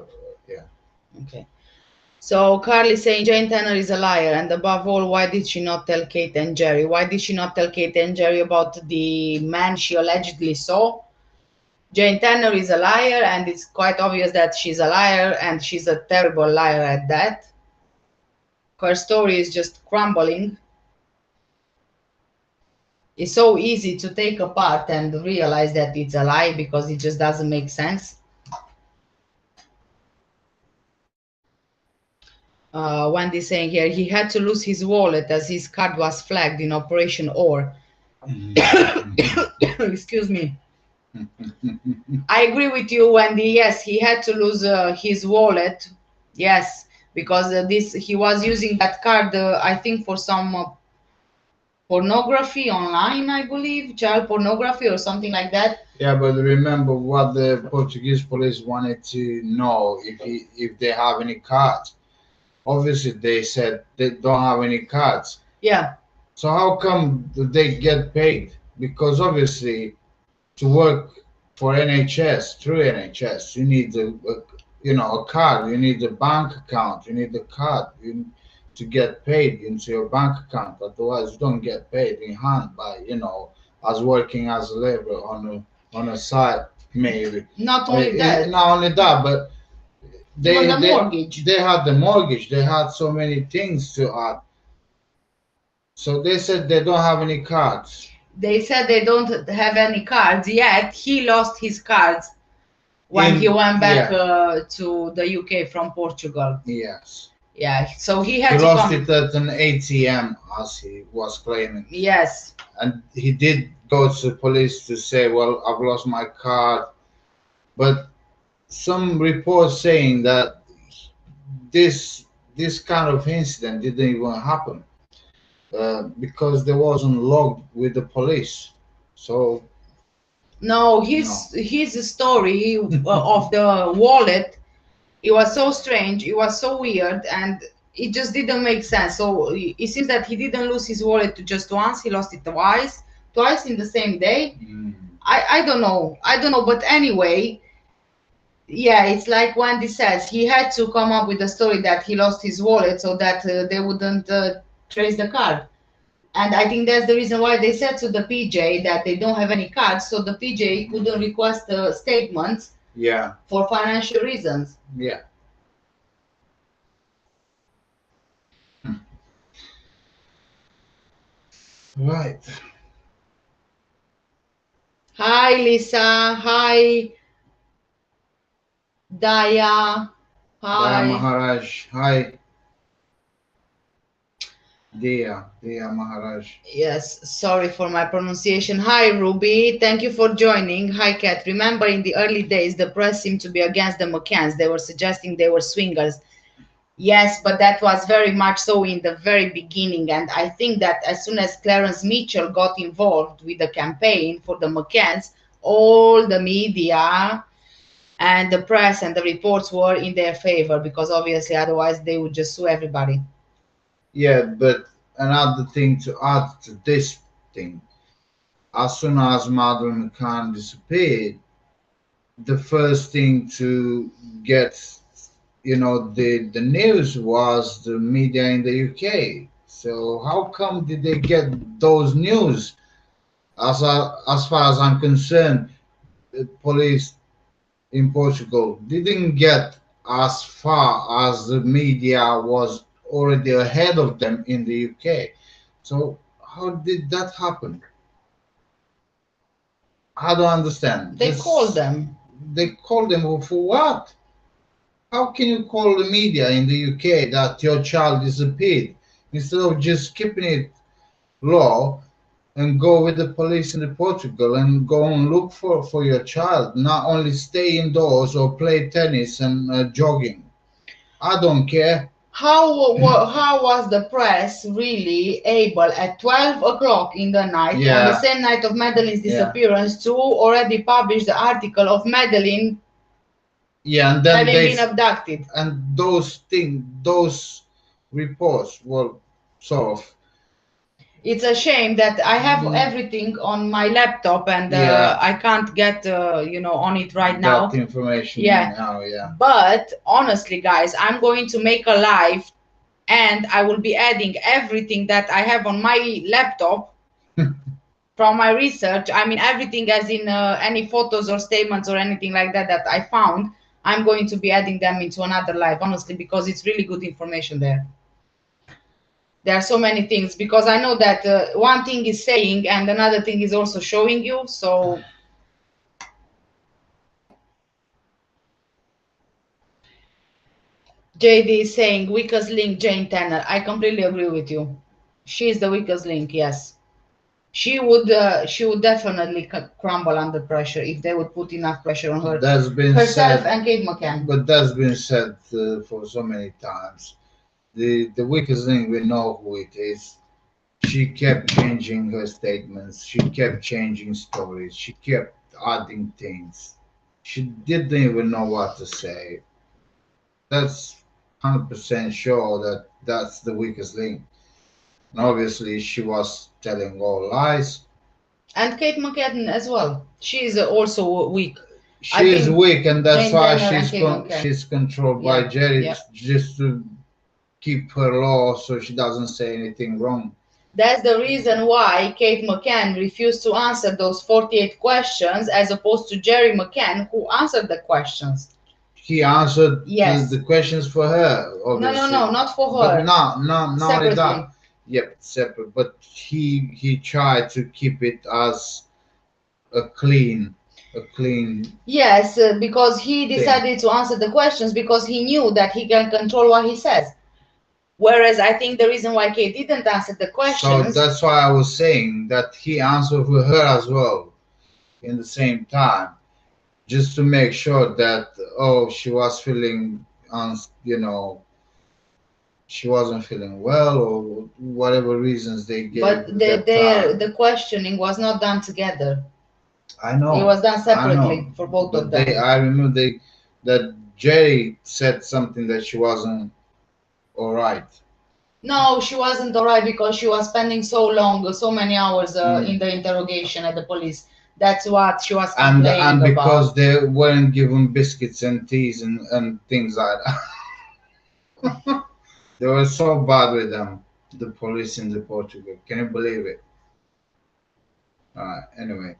yeah. Okay. So Carly saying Jane Tanner is a liar, and above all, why did she not tell Kate and Jerry? Why did she not tell Kate and Jerry about the man she allegedly saw? Jane Tanner is a liar, and it's quite obvious that she's a liar, and she's a terrible liar at that. Her story is just crumbling. It's so easy to take apart and realize that it's a lie because it just doesn't make sense. Wendy saying here he had to lose his wallet as his card was flagged in Operation Or. Excuse me. I agree with you, Wendy. Yes, he had to lose his wallet. Yes, because this he was using that card, I think, for some pornography online, I believe, child pornography or something like that. Yeah, but remember what the Portuguese police wanted to know if they have any cards. Obviously, they said they don't have any cards. Yeah. So how come they get paid? Because obviously, to work for NHS through NHS, you need a card. You need a bank account. You need a card. To get paid into your bank account. Otherwise, you don't get paid in hand by as working as a laborer on a site maybe. Not only that. Not only that, but Even the mortgage. they had the mortgage. They had so many things to add. So they said they don't have any cards. They said they don't have any cards yet. He lost his cards when he went back to the UK from Portugal. Yes. Yeah, so he had He to lost come. it at an ATM, as he was claiming. Yes. And he did go to police to say, "Well, I've lost my card," but some reports saying that this kind of incident didn't even happen because there wasn't logged with the police. So no, his story of the wallet, it was so strange, it was so weird, and it just didn't make sense. So it seems that he didn't lose his wallet just once; he lost it twice in the same day. I don't know, but anyway, yeah, it's like Wendy says, he had to come up with a story that he lost his wallet so that they wouldn't trace the card. And I think that's the reason why they said to the PJ that they don't have any cards, so the PJ couldn't request statements. Yeah. For financial reasons. Yeah. Right. Hi, Lisa. Hi, Daya. Hi. Daya Maharaj. Hi. Dia Maharaj. Yes, sorry for my pronunciation. Hi, Ruby. Thank you for joining. Hi, Kat. Remember, in the early days, the press seemed to be against the McCanns. They were suggesting they were swingers. Yes, but that was very much so in the very beginning. And I think that as soon as Clarence Mitchell got involved with the campaign for the McCanns, all the media and the press and the reports were in their favor because obviously otherwise they would just sue everybody. Yeah, but another thing to add to this thing, as soon as Madeleine Mccann disappeared, the first thing to get, the news was the media in the UK. So how come did they get those news? As far as I'm concerned, the police in Portugal didn't get as far as the media was already ahead of them in the UK. So how did that happen? I don't understand. They called them. They called them for what? How can you call the media in the UK that your child disappeared instead of just keeping it low and go with the police in the Portugal and go and look for your child, not only stay indoors or play tennis and jogging? I don't care. How was the press really able at 12 o'clock in the night, on the same night of Madeleine's disappearance, to already publish the article of Madeleine and then having been abducted? And those reports were sort of It's a shame that I have Mm, everything on my laptop and yeah, I can't get on it right that now. information Yeah, now, yeah. but honestly, guys, I'm going to make a live and I will be adding everything that I have on my laptop from my research. I mean, everything as in any photos or statements or anything like that that I found. I'm going to be adding them into another live, honestly, because it's really good information there. There are so many things because I know that one thing is saying and another thing is also showing you. So JD is saying weakest link Jane Tanner. I completely agree with you. She is the weakest link. Yes, she would definitely crumble under pressure if they would put enough pressure on her, That's been herself said, and Kate McCann. but that's been said for so many times. The weakest link, we know who it is. She kept changing her statements. She kept changing stories. She kept adding things. She didn't even know what to say. That's 100% sure that that's the weakest link. And obviously, she was telling all lies. And Kate McCann as well. She is also weak. I She is think weak, and that's Jane why Tanner and Kate McCann. she's controlled by Yeah, Jerry yeah. just to keep her low so she doesn't say anything wrong. That's the reason why Kate McCann refused to answer those 48 questions as opposed to Jerry McCann, who answered the questions. He answered Yes. the questions for her, No, no, obviously, no, not for but her. not only that. Separately. Yep, separate. But he tried to keep it as a clean Yes, because he thing. decided to answer the questions because he knew that he can control what he says. Whereas I think the reason why Kate didn't answer the So questions, that's why I was saying that he answered for her as well in the same time, just to make sure that she was feeling you know she wasn't feeling well or whatever reasons they but gave at that the time. questioning was not done together. I It know, was done I know, separately for both of but them. I remember that Jerry said something that she wasn't all right. No, she wasn't alright because she was spending so long, so many hours in Mm. the interrogation at the police. That's what she was And complaining about. because they weren't given biscuits and teas and things like that. They were so bad with them, the police in the Portugal. Can you believe it? Anyway,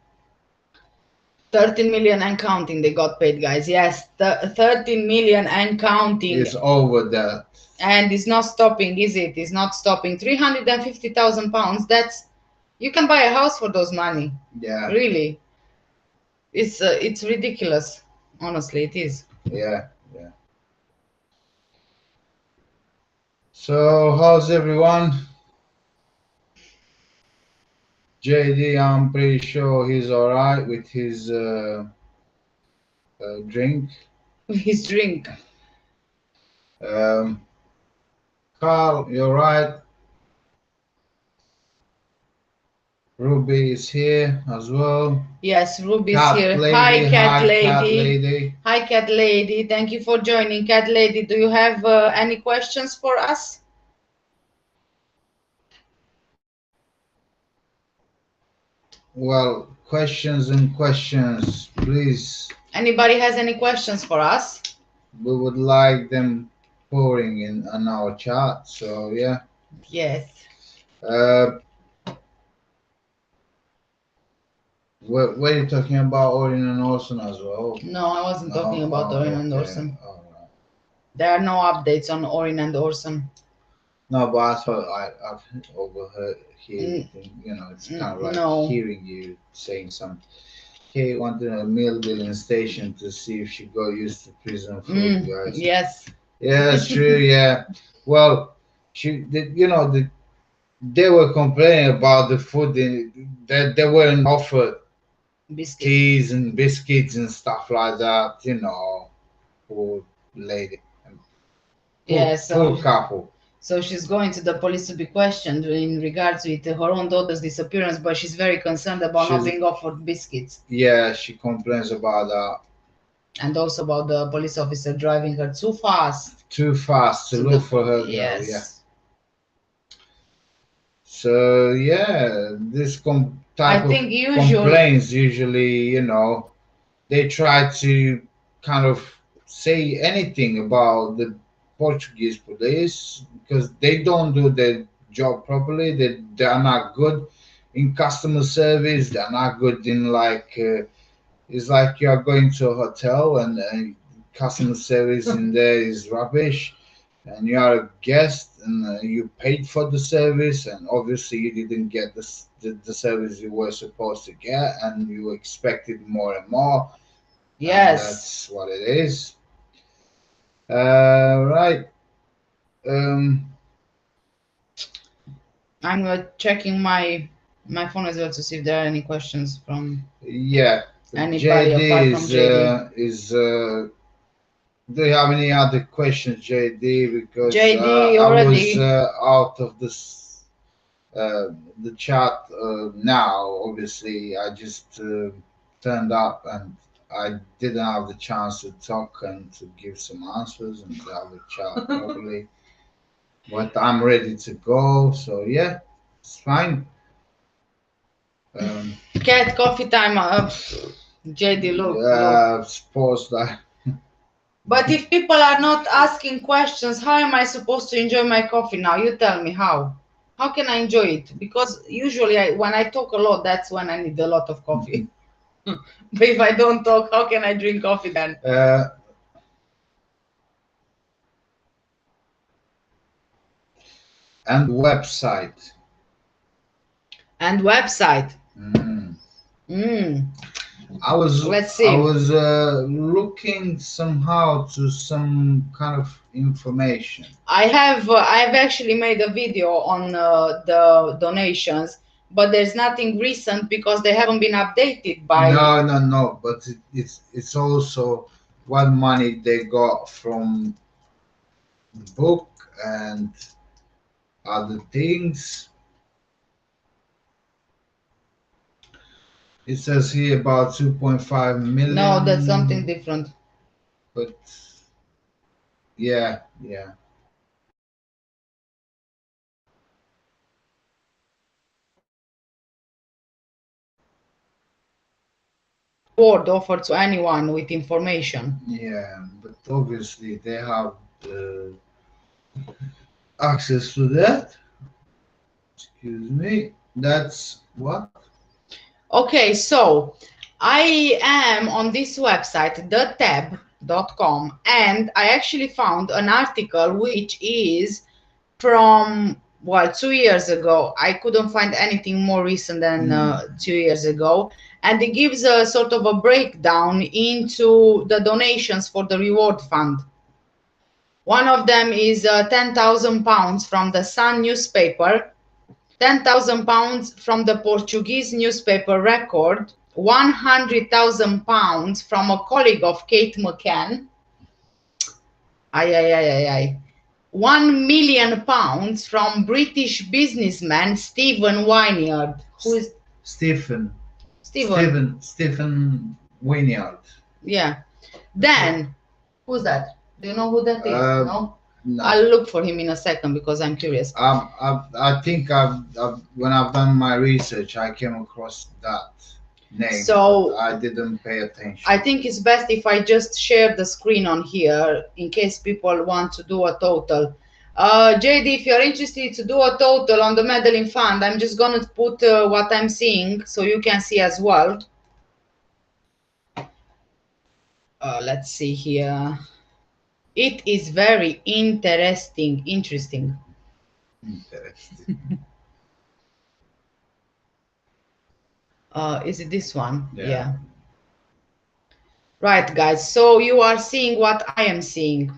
13 million and counting they got paid, guys. Yes, 13 million and counting. it's over that. And it's not stopping, is it? It's not stopping. 350,000 pounds. That's, you can buy a house for those money. Yeah, Really. It's ridiculous. Honestly, it is. yeah, yeah. So how's everyone? JD, I'm pretty sure he's all right with his drink. His drink. Um, Carl, you're right. Ruby is here as well. Yes, Ruby's Cat here. Hi, lady, cat hi, cat lady. lady. Hi, cat lady. Thank you for joining, cat lady. Do you have any questions for us? Well, questions and questions, please. Anybody has any questions for us? We would like them pouring in on our chat. So yeah. Yes. Uh, were you talking about Orrin and Orson as well? No, I wasn't No. talking about Orin Oh, and okay. Orson. All right. There are no updates on Orin and Orson. No, but I thought I've overheard N- hearing. It's kind of like no. hearing you saying something. Kate wanted a meal dealing station to see if she got used to prison food, guys. Yes. Yeah, that's true. Yeah. Well, they were complaining about the food that they weren't offered Biscuit. teas and biscuits and stuff like that. Poor lady, Yeah, poor couple. so she's going to the police to be questioned in regards with her own daughter's disappearance, but she's very concerned about not She's being offered biscuits Yeah, she complains about that. and also about the police officer driving her too fast Too fast to to the look for her girl. Yeah. yes. So yeah, this I type of think usual. complaints usually, they try to kind of say anything about the Portuguese police because they don't do their job properly. They are not good in customer service. They are not good in it's like you are going to a hotel and customer service in there is rubbish, and you are a guest and you paid for the service, and obviously you didn't get the service you were supposed to get, and you expected more and more, and Yes, that's what it is. Right. Um, I'm checking my phone as well to see if there are any questions from yeah, anybody JD apart from JD. is. Do you have any other questions, JD? Because JD I was already. out of this the chat now. Obviously, I just turned up and I didn't have the chance to talk and to give some answers and to have a chat properly. But I'm ready to go. So yeah, it's fine. Um, Cat coffee time. JD, look. suppose that. But if people are not asking questions, how am I supposed to enjoy my coffee now? You tell me how. How can I enjoy it? Because usually when I talk a lot, that's when I need a lot of coffee. But if I don't talk, how can I drink coffee then? uh, and website. And website. Mm. Mm, I was let's I see. was looking somehow to some kind of information. I've actually made a video on the donations, but there's nothing recent because they haven't been updated by. No, no, no. But it's also what money they got from the book and other things. It says here about 2.5 No, that's something million. different. But yeah, yeah. Reward offered to anyone with information. Yeah, but obviously they have access to that. Excuse me. That's what? Okay, so I am on this website, thetab.com, and I actually found an article which is from, well, 2 years ago. I couldn't find anything more recent than Mm. 2 years ago. And it gives a sort of a breakdown into the donations for the reward fund. One of them is £10,000 from the Sun newspaper, £10,000 from the Portuguese newspaper Record, £100,000 from a colleague of Kate McCann, ay, ay, ay, ay, ay. £1 million from British businessman Stephen Wynyard. Who is Stephen. Stephen? Stephen Wynyard. Yeah. Okay. Then, who's that? Do you know who that is? Uh, No? no. I'll look for him in a second because I'm curious. I think when I've done my research, I came across that name, but So I didn't pay attention. I think it's best if I just share the screen on here in case people want to do a total. JD, if you're interested to do a total on the Madeleine Fund, I'm just going to put what I'm seeing so you can see as well. Let's see here. It is very interesting. Interesting. Is it this one? Yeah. Right, guys. So you are seeing what I am seeing.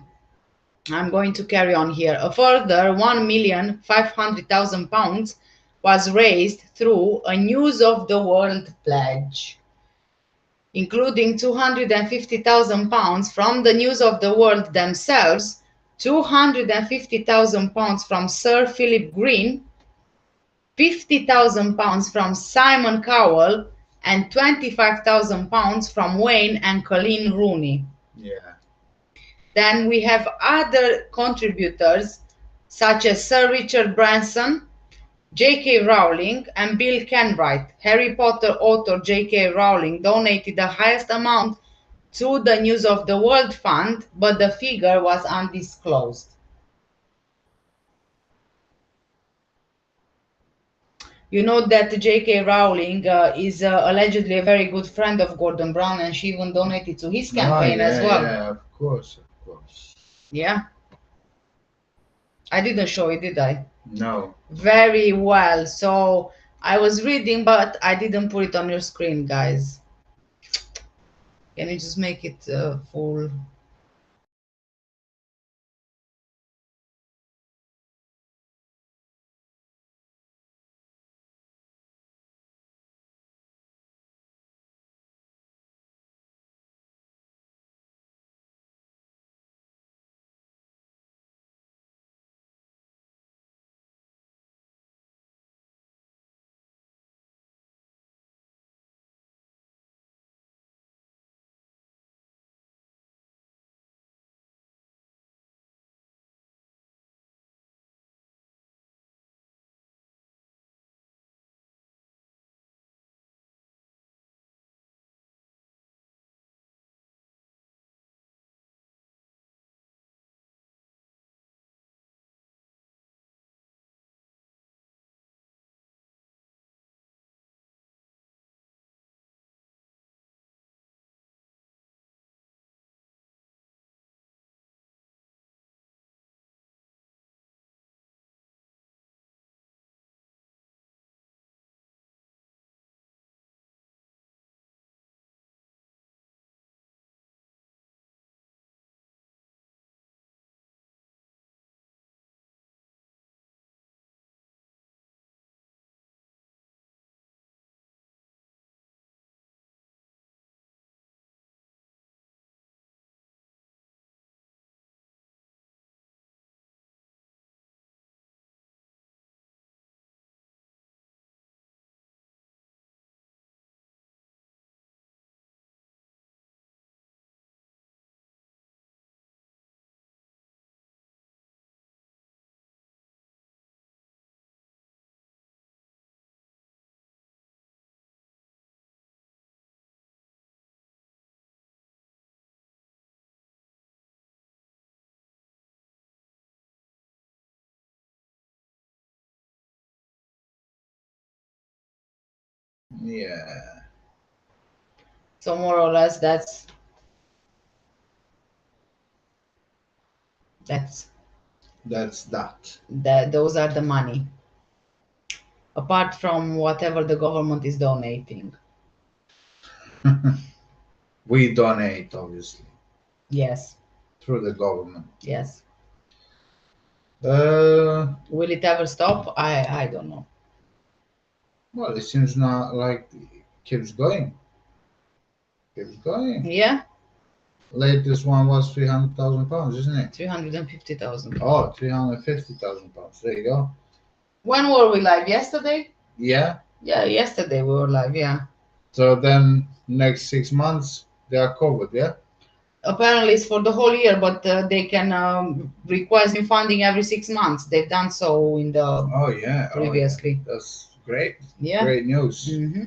I'm going to carry on here. A further £1,500,000 was raised through a News of the World pledge, including £250,000 from the News of the World themselves, £250,000 from Sir Philip Green, £50,000 from Simon Cowell, and £25,000 from Wayne and Colleen Rooney. Yeah. Then we have other contributors such as Sir Richard Branson, J.K. Rowling and Bill Kenwright. Harry Potter author J.K. Rowling donated the highest amount to the News of the World Fund, but the figure was undisclosed. You know that J.K. Rowling is allegedly a very good friend of Gordon Brown, and she even donated to his Oh, campaign as yeah, well. yeah, of course, of course. Yeah, I didn't show it, did I? No. Very well. So I was reading, but I didn't put it on your screen, guys. Can you just make it full? Yeah, So more or less, that's that's that. that. Those are the money, apart from whatever the government is donating. We donate, obviously, Yes, through the government. yes. Uh, Will it ever stop? I don't know. well, it seems not like it keeps going. Keeps going. Yeah, Latest one was £300,000, isn't it? 350,000. Oh, £350,000. There you go. When were we live? Yesterday? Yeah. Yeah, yesterday we were live. Yeah. So then next 6 months they are covered. Yeah. Apparently it's for the whole year, but they can request new funding every 6 months. They've done so in the Oh yeah. Oh yeah. previously. That's great. Yeah. Great news. Hmm.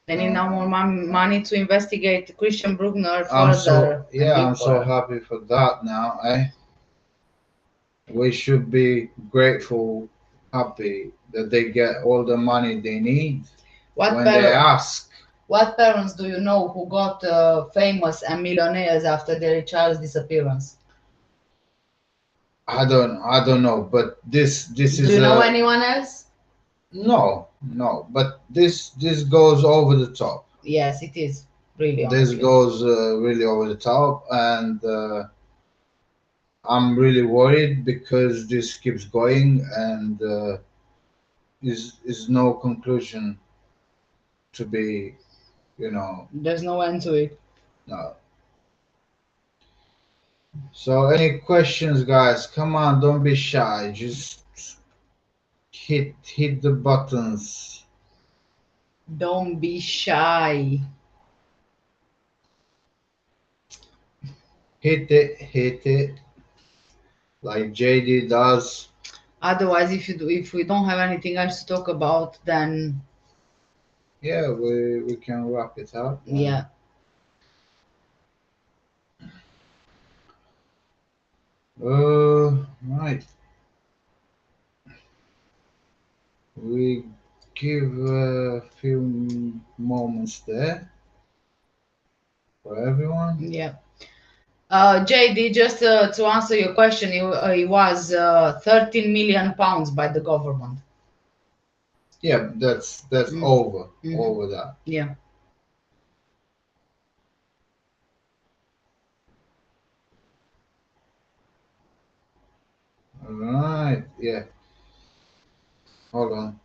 They need now more Uh, money to investigate Christian Bruckner I'm so further and yeah. look I'm for so her. happy for that now. We should be grateful, happy that they get all the money they need What when they par- ask. what parents do you know who got famous and millionaires after their child's disappearance? I don't know, but this Do is you know a anyone else? no, but this goes over the top. Yes, it is. Really, This honestly. goes really over the top, and I'm really worried because this keeps going, and is no conclusion to be, you know, There's no end to it. no. So any questions, guys? Come on, don't be shy. Just hit the buttons. Don't be shy. Hit it like JD does. Otherwise, if we don't have anything else to talk about, then Yeah, we can wrap it up. yeah, Right. We give a few moments there for everyone. yeah. JD, just to answer your question, it was 13 million pounds by the government. Yeah, that's Mm. over Hmm. over that. Yeah. All right. Yeah. Hold on.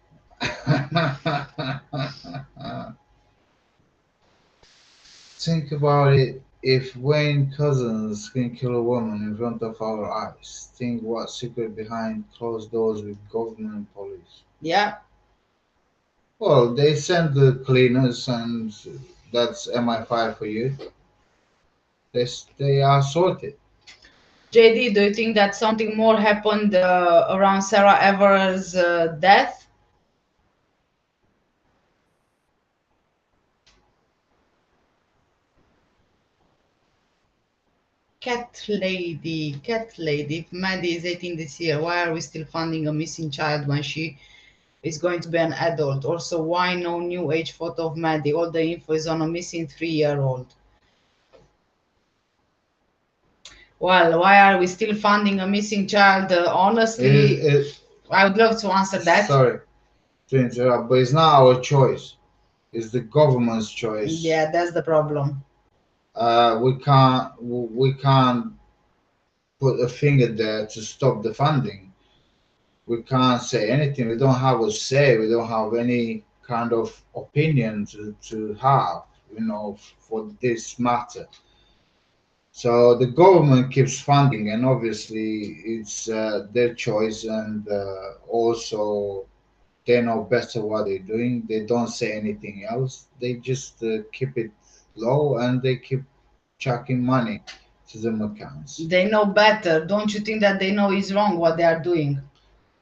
Think about it. If Wayne Cousins can kill a woman in front of our eyes, think what secret behind closed doors with government and police. Yeah. Well, they send the cleaners, and that's MI5 for you. They are sorted. JD, do you think that something more happened around Sarah Everard's death? Cat lady. If Maddie is 18 this year, why are we still funding a missing child when she is going to be an adult? Also, why no new age photo of Maddie? All the info is on a missing 3-year old. Well, why are we still funding a missing child? Honestly, It, I would love to answer that. sorry to interrupt, but it's not our choice. It's the government's choice. Yeah, that's the problem. We can't put a finger there to stop the funding. We can't say anything. We don't have a say. We don't have any kind of opinion to have, for this matter. So the government keeps funding, and obviously it's their choice, and also they know better what they're doing. They don't say anything else. They just keep it low, and they keep chucking money to the accounts. They know better. Don't you think that they know is wrong what they are doing?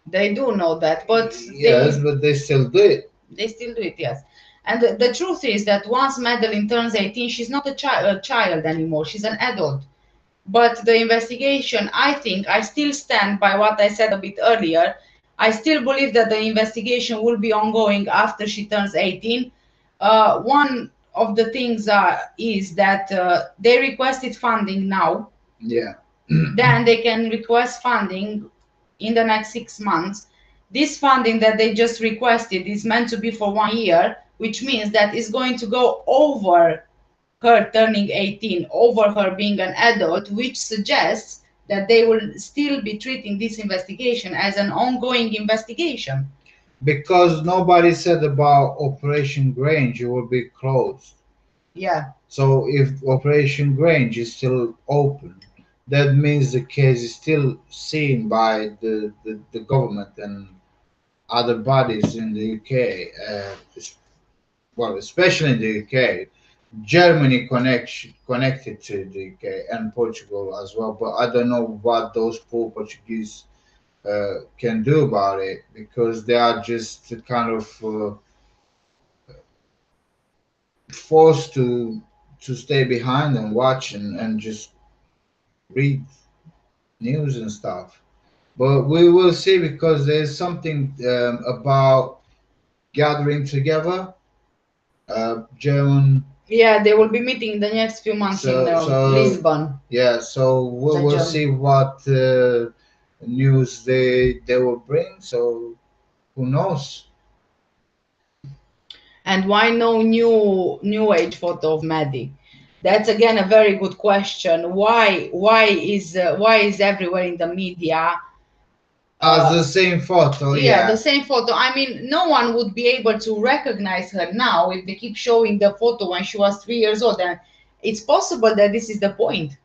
They do know that, but Yes, but they still do it. they still do it, yes. And the truth is that once Madeline turns 18, she's not a child anymore. She's an adult. But the investigation, I think, I still stand by what I said a bit earlier. I still believe that the investigation will be ongoing after she turns 18. One of the things is that they requested funding now, Yeah. then they can request funding in the next 6 months. This funding that they just requested is meant to be for 1 year, which means that it's going to go over her turning 18, over her being an adult, which suggests that they will still be treating this investigation as an ongoing investigation. Because nobody said about Operation Grange it will be closed. Yeah, So if Operation Grange is still open, that means the case is still seen by the government and other bodies in the UK. Well, especially in the UK. Germany connected to the UK and Portugal as well, but I don't know what those poor Portuguese can do about it because they are just kind of forced to stay behind and watch and just read news and stuff. But we will see because there's something about gathering together. German. yeah, they will be meeting in the next few months in So Lisbon, yeah. So we will Germany. see what news they will bring. So who knows? And why no new age photo of Maddie? That's again a very good question. Why is everywhere in the media? As Uh, the same photo, yeah, the yeah. same photo. I mean, no one would be able to recognize her now if they keep showing the photo when she was 3 years old. And it's possible that this is the point,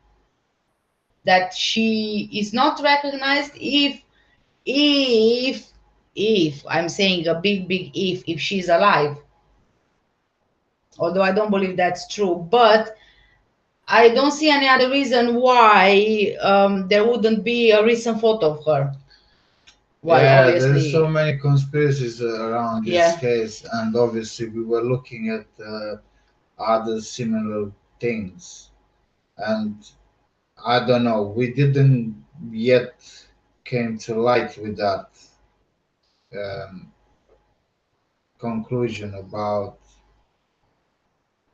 that she is not recognized if if I'm saying a big if she's alive. Although I don't believe that's true, but I don't see any other reason why there wouldn't be a recent photo of her. Well, Yeah, there's so obviously, many conspiracies around this yeah. case, and obviously we were looking at other similar things, and I don't know, we didn't yet came to light with that um, conclusion about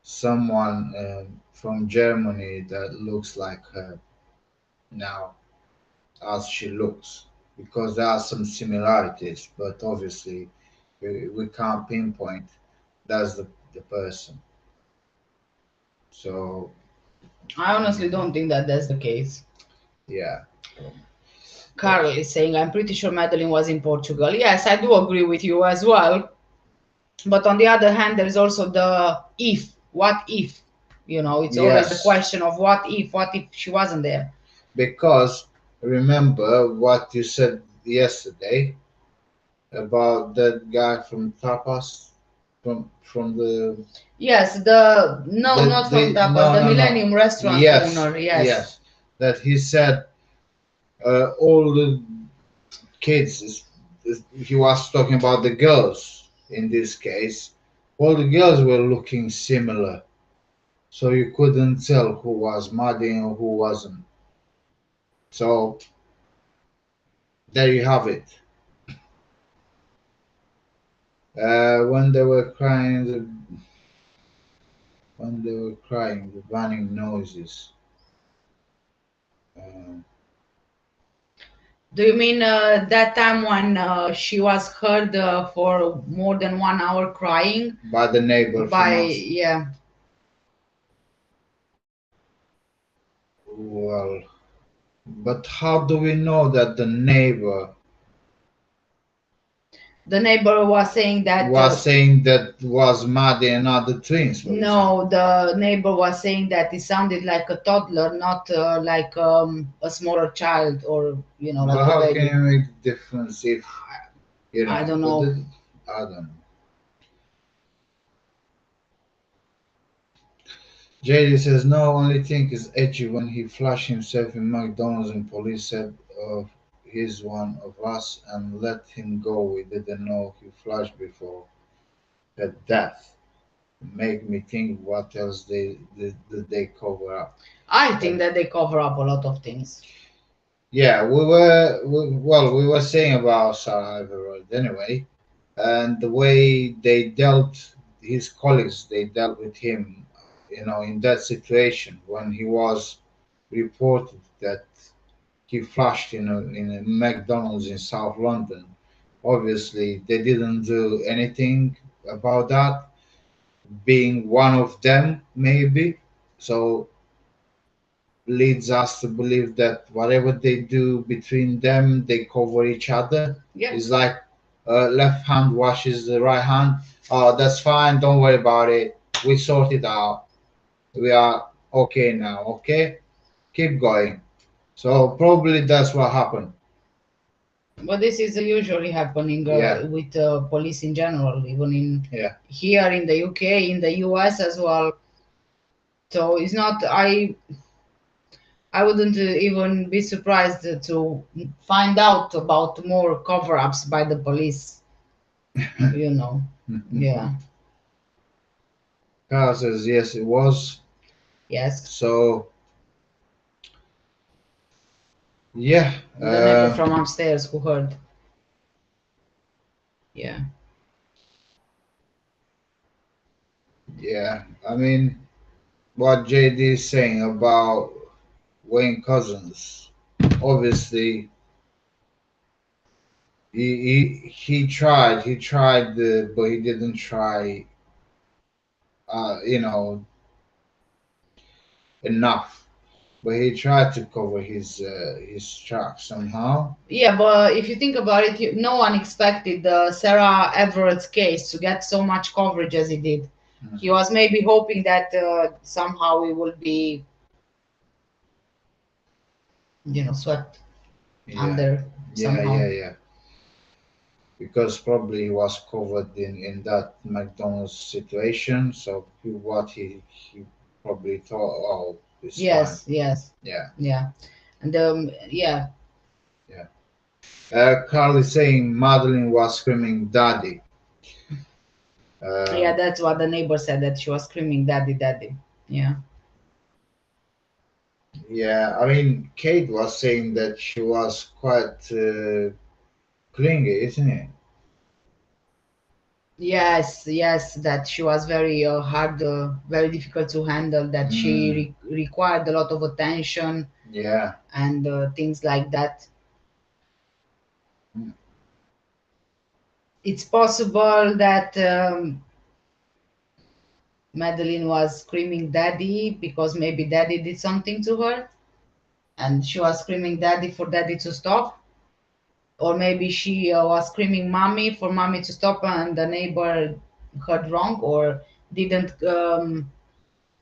someone from Germany that looks like her now as she looks, because there are some similarities, but obviously we can't pinpoint that's the person. So I honestly mm, don't think that that's the case. yeah, Carl is saying, I'm pretty sure Madeline was in Portugal. Yes, I do agree with you as well. But on the other hand, there is also the if. What if? It's always the yes, question of what if? What if she wasn't there? because remember what you said yesterday about that guy from Tapas, from Yes, the no, not from the Tapas, no the no no Millennium Restaurant yes owner. Yes. yes, that he said all the kids he was talking about the girls in this case, all the girls were looking similar, so you couldn't tell who was Maddie and who wasn't. So there you have it. When they were crying, the running noises. Uh, Do you mean that time when she was heard for more than 1 hour crying by the neighbor from by, us. yeah, Well, but how do we know that the neighbor the neighbor was saying that was saying that was Maddie and not the twins, for example? no, the neighbor was saying that it sounded like a toddler, not like a smaller child or, But like a how can baby. you make the difference if you I know? don't But know. I don't know. JD says no. Only thing is edgy when he flashed himself in McDonald's and police said he's one of us and let him go. We didn't know he flashed before that death. Make me think what else did they cover up. I But think that they cover up a lot of things. yeah, we were saying about Sarah Everard anyway, and the way they dealt his colleagues, they dealt with him, in that situation when he was reported that he flashed in a McDonald's in South London. Obviously, they didn't do anything about that, being one of them, maybe. So leads us to believe that whatever they do between them, they cover each other. Yeah. It's like left hand washes the right hand. Oh, that's fine. Don't worry about it. We sort it out. We are okay now. Okay, keep going. So probably that's what happened. But this is usually happening Yeah, with police in general, even in yeah. here in the UK, in the US as well. So it's not. I wouldn't even be surprised to find out about more cover-ups by the police. You know. Yeah. Carl says yes, it was. Yes. So yeah, The neighbor from upstairs who heard. Yeah. yeah. I mean, what JD is saying about Wayne Cousins, obviously he tried but he didn't try you know enough, but he tried to cover his tracks somehow. Yeah, but if you think about it, no one expected Sarah Everett's case to get so much coverage as it did. He Mhm. was maybe hoping that somehow it will be, swept Yeah, under yeah, yeah, somehow. yeah, because probably he was covered in that McDonald's situation, so he probably thought, oh, it's fine. Yes, yes, Yeah, yeah, and yeah, yeah. Carl is saying Madeline was screaming, "Daddy." Yeah, Um, that's what the neighbor said, that she was screaming, "Daddy, daddy." Yeah. yeah, I mean, Kate was saying that she was quite clingy, isn't it? Yes, yes, that she was very hard, very difficult to handle, that she Mm, required a lot of attention yeah. and things like that. Mm. It's possible that Madeline was screaming daddy because maybe daddy did something to her and she was screaming daddy for daddy to stop. Or maybe she was screaming mommy for mommy to stop and the neighbor heard wrong or didn't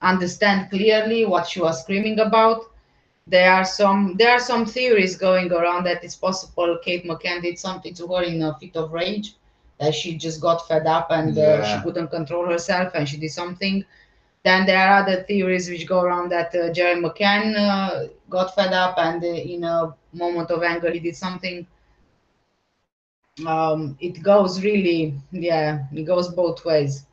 understand clearly what she was screaming about. There are some theories going around that it's possible Kate McCann did something to her in a fit of rage, that she just got fed up and she Yeah. couldn't control herself and she did something. Then there are other theories which go around that Jerry McCann got fed up and in a moment of anger he did something. It goes really, yeah, it goes both ways.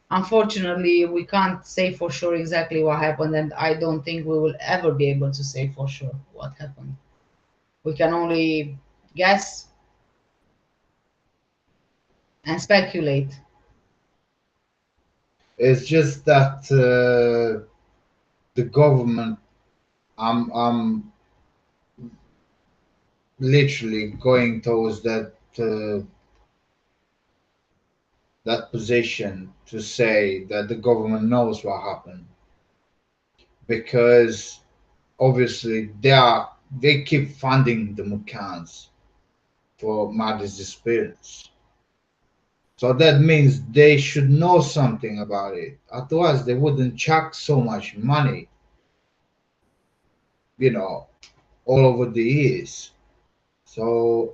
Unfortunately, we can't say for sure exactly what happened, and I don't think we will ever be able to say for sure what happened. We can only guess and speculate. It's just that the government, I'm literally going towards that position to say that the government knows what happened because obviously they keep funding the McCanns for Maddie's disappearance. So that means they should know something about it. Otherwise, they wouldn't chuck so much money, you know, all over the years. So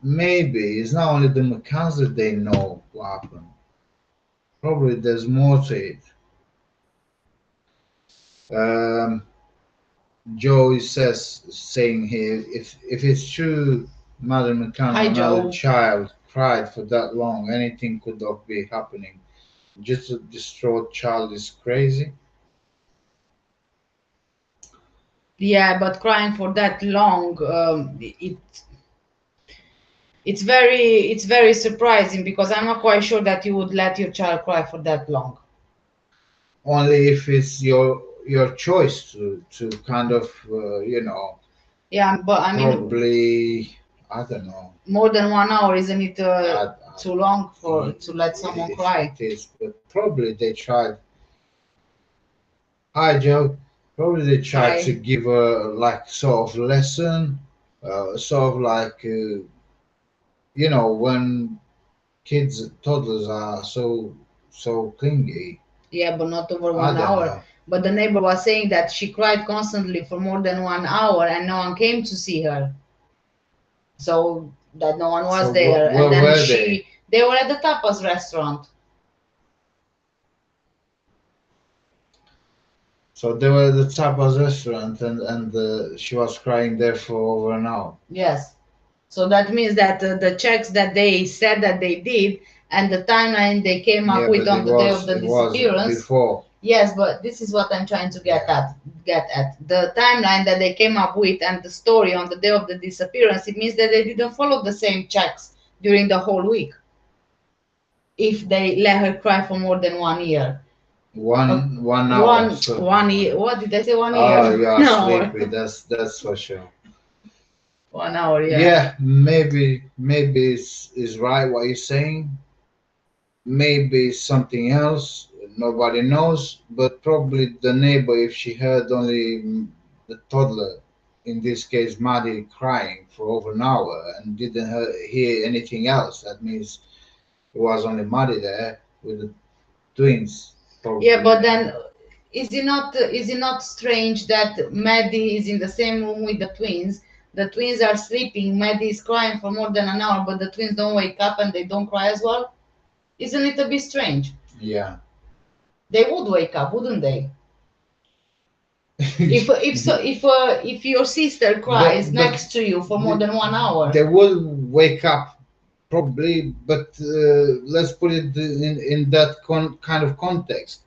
maybe it's not only the McCanns that they know what happened. Probably there's more to it. Um, Joe says saying here, if it's true, Madam McCann or Hi, another Joe. child cried for that long, anything could have be happening. Just a distraught child is crazy. Yeah, but crying for that long, it's very surprising because I'm not quite sure that you would let your child cry for that long. Only if it's your choice to kind of Yeah, but I mean, probably I don't know. more than 1 hour, isn't it I, too long for it, to let someone it cry? is, but probably they tried. Hi, Joe. Probably they tried to Hi. give a like sort of lesson, sort of like when kids, toddlers are so clingy. Yeah, but not over I one don't hour. know. But the neighbor was saying that she cried constantly for more than 1 hour and no one came to see her. So that no one So was there. And where then were they? they were at the tapas restaurant. So they were at the tapas restaurant, and she was crying there for over an hour. Yes. So that means that the checks that they said that they did and the timeline they came up Yeah, with but on the day of the it was disappearance. before. Yes, but this is what I'm trying to get Yeah. at. Get at the timeline that they came up with and the story on the day of the disappearance. It means that they didn't follow the same checks during the whole week. If they let her cry for more than 1 year, One hour, one so 1 year. What did I say? 1 year? oh, you are 1 hour. sleepy. That's for sure. 1 hour. Yeah. Yeah, maybe is right what you're saying. Maybe something else. Nobody knows, but probably the neighbor, if she heard only the toddler, in this case Maddie, crying for over an hour and didn't hear anything else, that means it was only Maddie there with the twins, Yeah, probably. but then is it not strange that Maddie is in the same room with the twins? The twins are sleeping. Maddie is crying for more than an hour, but the twins don't wake up and they don't cry as well. Isn't it a bit strange? Yeah. They would wake up, wouldn't they? If your sister cries but next to you for more than 1 hour, they will wake up probably, but let's put it in that kind of context.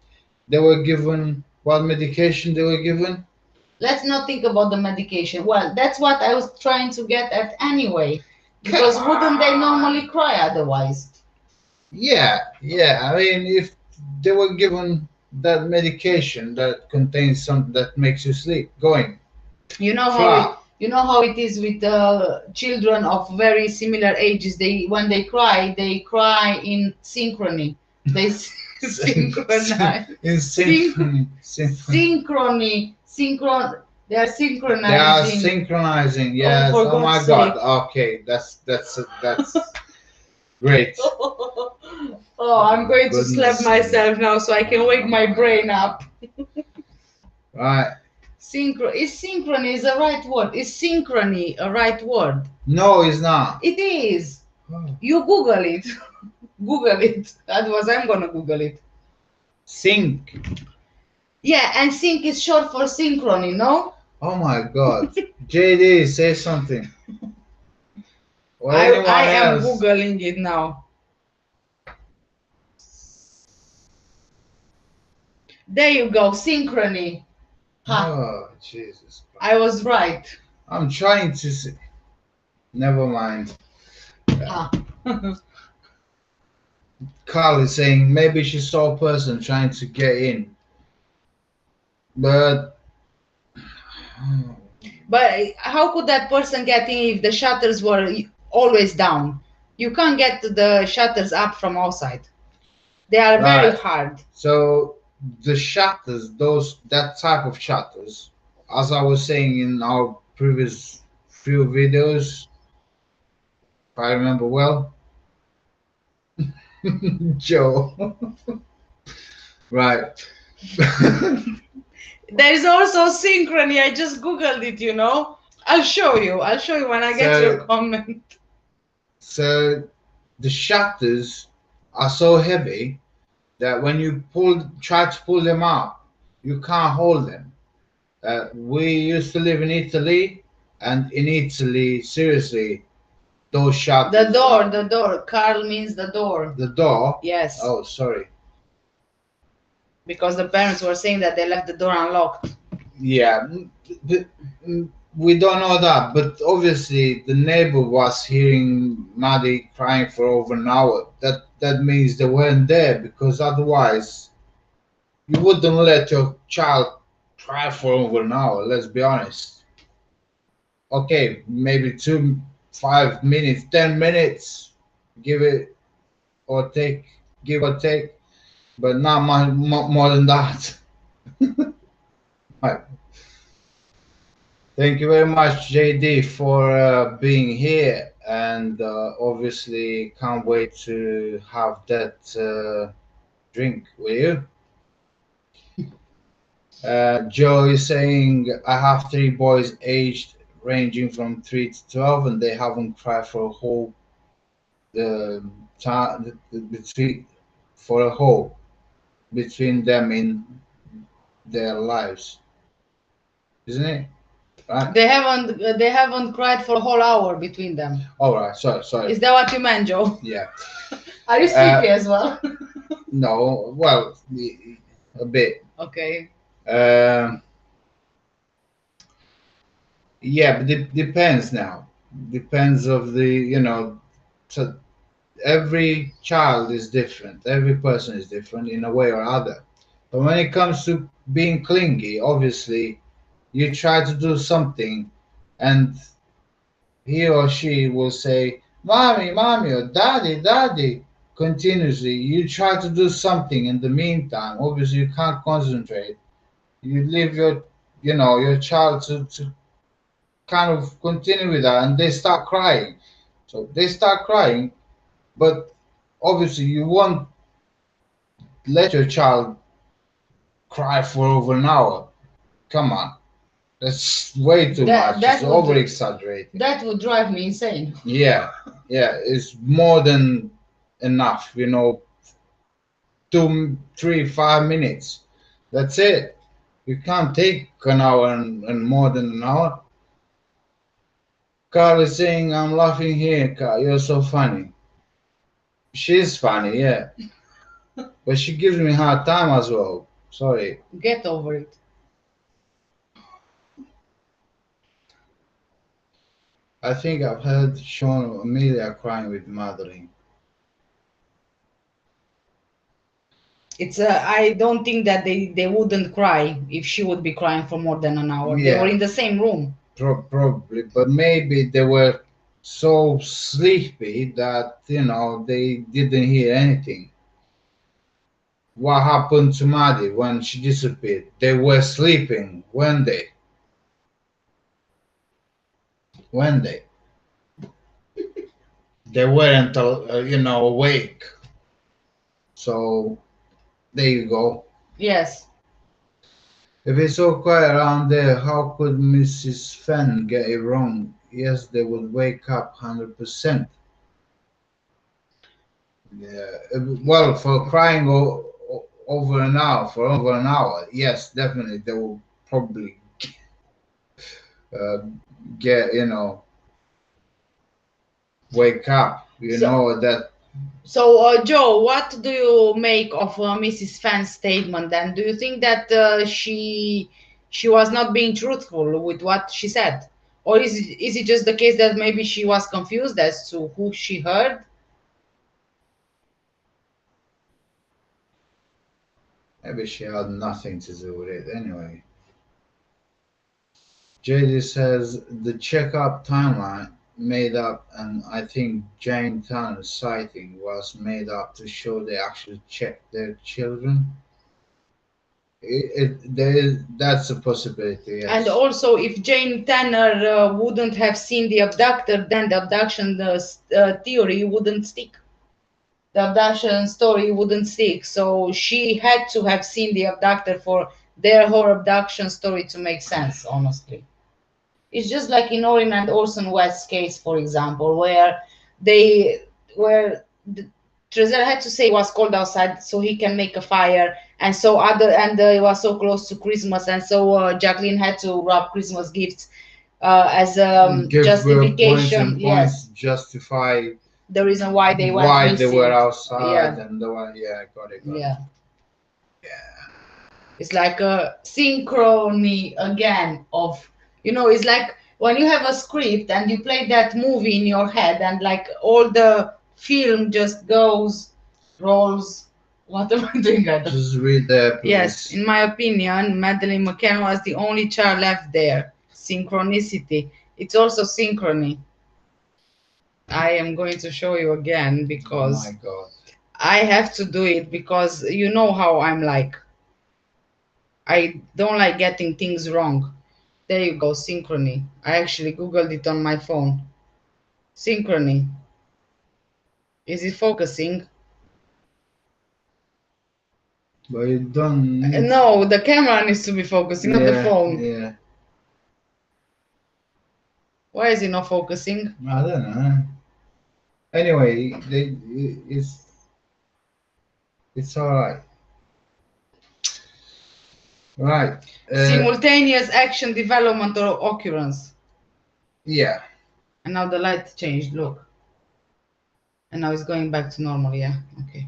They were given what medication they were given? let's not think about the medication. Well, that's what I was trying to get at anyway. Come Because wouldn't they on. normally cry otherwise? Yeah, yeah. I mean, if they were given that medication that contains something that makes you sleep, going You know how it flat. you know how it is with children of very similar ages. They when they cry in synchrony. They synchronize. In symphony, symphony. Synchrony. They are They are synchronizing. synchronizing. Oh, Yes. for Oh God's my God. sake. Okay, that's great. Oh, I'm My going to slap goodness me. myself now so I can wake my brain up. Right. Synchrony is a right word? Is synchrony a right word? No, it's not. It is. Oh. You Google it. Google it. Otherwise, I'm gonna Google it. Sync. Yeah, and sync is short for synchrony, no? Oh my God. JD, say something. Or I anyone am else. Googling it now. There you go, synchrony. Ha, Oh, Jesus I Christ. was right. I'm trying to see. Never mind. Ha. Carl is saying maybe she saw a person trying to get in. But But how could that person get in if the shutters were always down? You can't get the shutters up from outside. They are very right. hard. So the shutters, those that type of shutters, as I was saying in our previous few videos, if I remember well, Joe. Right. There's also synchrony. I just googled it, you know. I'll show you. I'll show you when I get your so comment. so the shutters are so heavy that when you try to pull them out, you can't hold them. We used to live in Italy, and in Italy, seriously, those The shutters door, are the door. Carl means the door. the door. Yes, Oh, sorry. because the parents were saying that they left the door unlocked. Yeah, we don't know that, but obviously the neighbor was hearing Maddie crying for over an hour. That means they weren't there because otherwise you wouldn't let your child cry for over an hour. Let's be honest. Okay, maybe 5 minutes, 10 minutes, give it or take, give or take, but not more than that. Right. Thank you very much, JD, for being here, and obviously can't wait to have that drink with you. Joe is saying, I have three boys aged ranging from 3 to 12, and they haven't cried for a whole time between for a whole between them in their lives, isn't it? Right? They haven't cried for a whole hour between them. All right. Sorry. Is that what you meant, Joe? Yeah. Are you Uh, sleepy as well? no. Well, a bit. Okay. Um, yeah, but it depends now. Depends of the so every child is different. Every person is different in a way or other. But when it comes to being clingy, obviously you try to do something, and he or she will say, "Mommy, mommy," or "Daddy, daddy," continuously. You try to do something in the meantime. Obviously, you can't concentrate. You leave your child to kind of continue with that, and they start crying. So they start crying, but obviously you won't let your child cry for over an hour. Come on, that's way too That much. It's that over would exaggerating. that would drive me insane. Yeah, yeah, it's more than enough. 2, 3, 5 minutes. That's it. You can't take an hour and more than an hour. Carl is saying, I'm laughing here, Carl. You're so funny. She's funny, yeah. But she gives me hard time as well. Sorry. Get over it. I think I've heard Sean or Amelia crying with Madeline. It's I don't think that they wouldn't cry if she would be crying for more than an hour. They were Yeah, in the same room. probably. But maybe they were so sleepy that, they didn't hear anything. What happened to Maddie when she disappeared? They were sleeping, weren't they? When they weren't, awake. So there you go. Yes. If it's so quiet around there, how could Mrs. Fenn get it wrong? Yes, they would wake up 100%. Yeah. Well, for crying over an hour, for over an hour, yes, definitely they will probably uh, get, wake up. You So know that. Joe, what do you make of Mrs. Fan's statement? And do you think that she was not being truthful with what she said, or is it just the case that maybe she was confused as to who she heard? Maybe she had nothing to do with it anyway. JD says the checkup timeline made up, and I think Jane Tanner's sighting was made up to show they actually checked their children. That's a possibility, And yes. also, if Jane Tanner wouldn't have seen the abductor, then the abduction theory wouldn't stick. The abduction story wouldn't stick. So she had to have seen the abductor for their whole abduction story to make sense, honestly. It's just like in Orin and Orson Welles case, for example, they where the, Trezer had to say he was cold outside so he can make a fire, and so it was so close to Christmas, and so Jacqueline had to wrap Christmas gifts as Give points justification. and points Yes, justify the reason why they went why they were missing. outside Yeah, and the one. Yeah, got it. yeah. It's like a synchrony again of, it's like when you have a script and you play that movie in your head and like all the film just goes, rolls. What am I doing? I don't. Just read there, Yes, please. in my opinion, Madeleine Mccann was the only child left there. Synchronicity. It's also synchrony. I am going to show you again Oh my because God. I have to do it because you know how I'm like. I don't like getting things wrong. There you go, synchrony. I actually googled it on my phone. Synchrony. Is it focusing? But you don't need. No, the camera needs to be focusing, not the Yeah, phone. yeah. Why is it not focusing? I don't know. Anyway, it's all right. Right. Uh, Simultaneous action development or occurrence. yeah. And now the light changed, look. And now it's going back to normal, yeah. Okay.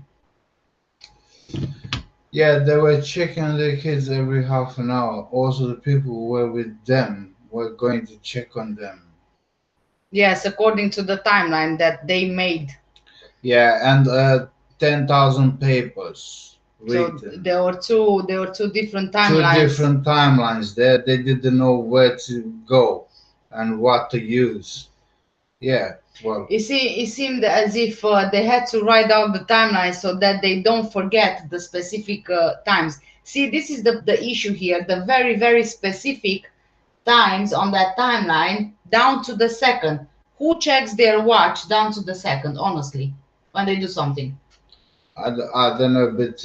Yeah, they were checking their kids every half an hour. Also, the people who were with them were going to check on them. Yes, according to the timeline that they made. Yeah, and 10,000 papers So written. there were two different Two timelines. different timelines there. They didn't know where to go and what to use. Yeah, well, It seemed as if they had to write down the timeline so that they don't forget the specific times. See, this is the issue here. The very, very specific times on that timeline down to the second. Who checks their watch down to the second, honestly, when they do something? I don't know, but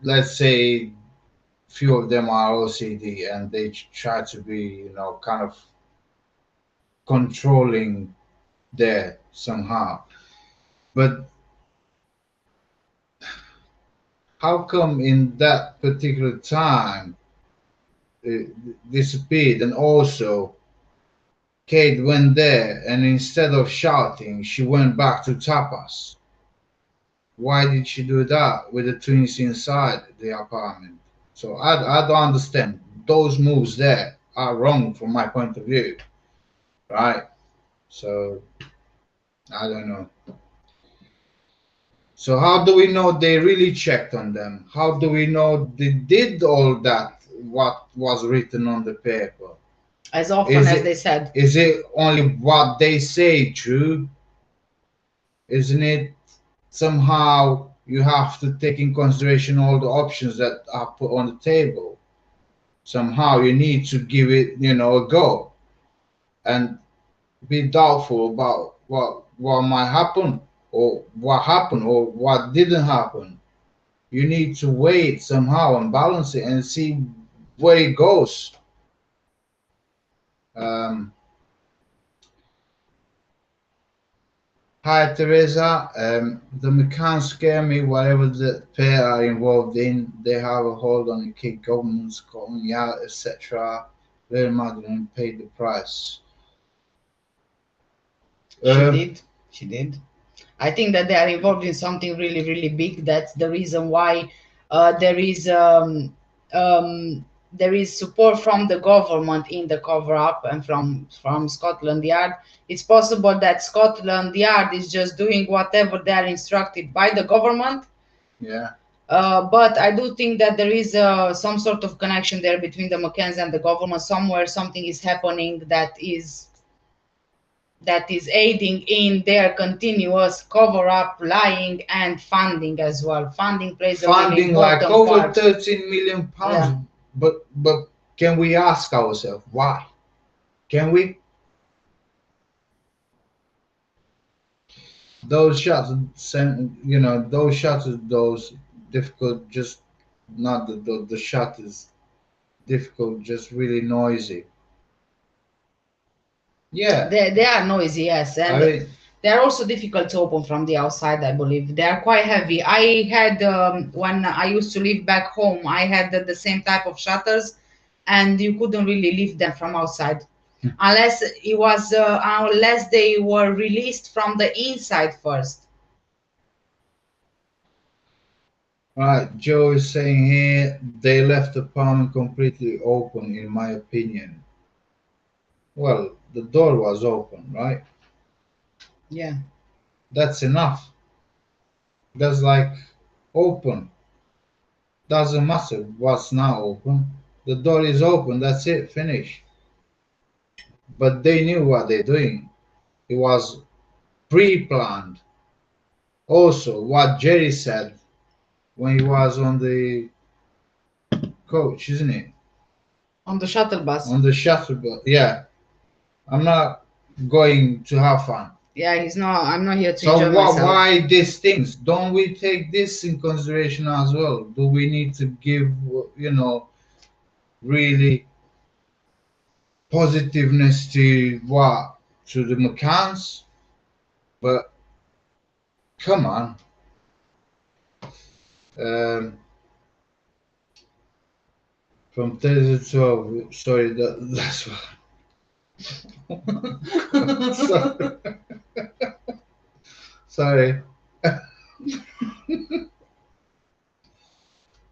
let's say few of them are OCD and they try to be, kind of controlling there somehow. But how come in that particular time disappeared, and also Kate went there, and instead of shouting, she went back to tapas. Why did she do that with the twins inside the apartment? So I don't understand. Those moves there are wrong from my point of view, right? So I don't know. So how do we know they really checked on them? How do we know they did all that what was written on the paper? As often Is as it they said. is it only what they say true? Isn't it? Somehow you have to take in consideration all the options that are put on the table. Somehow you need to give it, a go and be doubtful about what might happen or what happened or what didn't happen. You need to wait somehow and balance it and see where it goes. Um, Hi Teresa, the McCann scare me. Whatever the pair are involved in, they have a hold on the kid governments, colonial, etc. Little Madeleine paid the price. She Uh, did. She did. I think that they are involved in something really, really big. That's the reason why there is there is support from the government in the cover up and from Scotland Yard. It's possible that Scotland Yard is just doing whatever they are instructed by the government. yeah, But I do think that there is some sort of connection there between the McCanns and the government. Somewhere, something is happening that is aiding in their continuous cover up, lying, and funding as well. Funding plays a really funding like important over part. 13 million Yeah, pounds. But can we ask ourselves why? Can we? Those shots, those shots are those difficult. Just not the shot is difficult. Just really noisy. Yeah, they are noisy, yes, I and mean, they are also difficult to open from the outside. I believe they are quite heavy. I had when I used to live back home, I had the same type of shutters, and you couldn't really lift them from outside unless they were released from the inside first. right. Joe is saying here they left the apartment completely open. In my opinion, well, the door was open, right? Yeah. That's enough. That's like open. Doesn't matter what's not open. The door is open. That's it. Finish. But they knew what they're doing. It was pre-planned. Also, what Jerry said when he was on the coach, isn't it? On the shuttle bus. On the shuttle bus. Yeah, I'm not going to have fun. Yeah, he's not. I'm not here to So enjoy what? myself. Why these things? Don't we take this in consideration as well? Do we need to give, really positiveness to what? To the McCanns? But come on. Um, from 30 to 12, sorry, that's what. Sorry.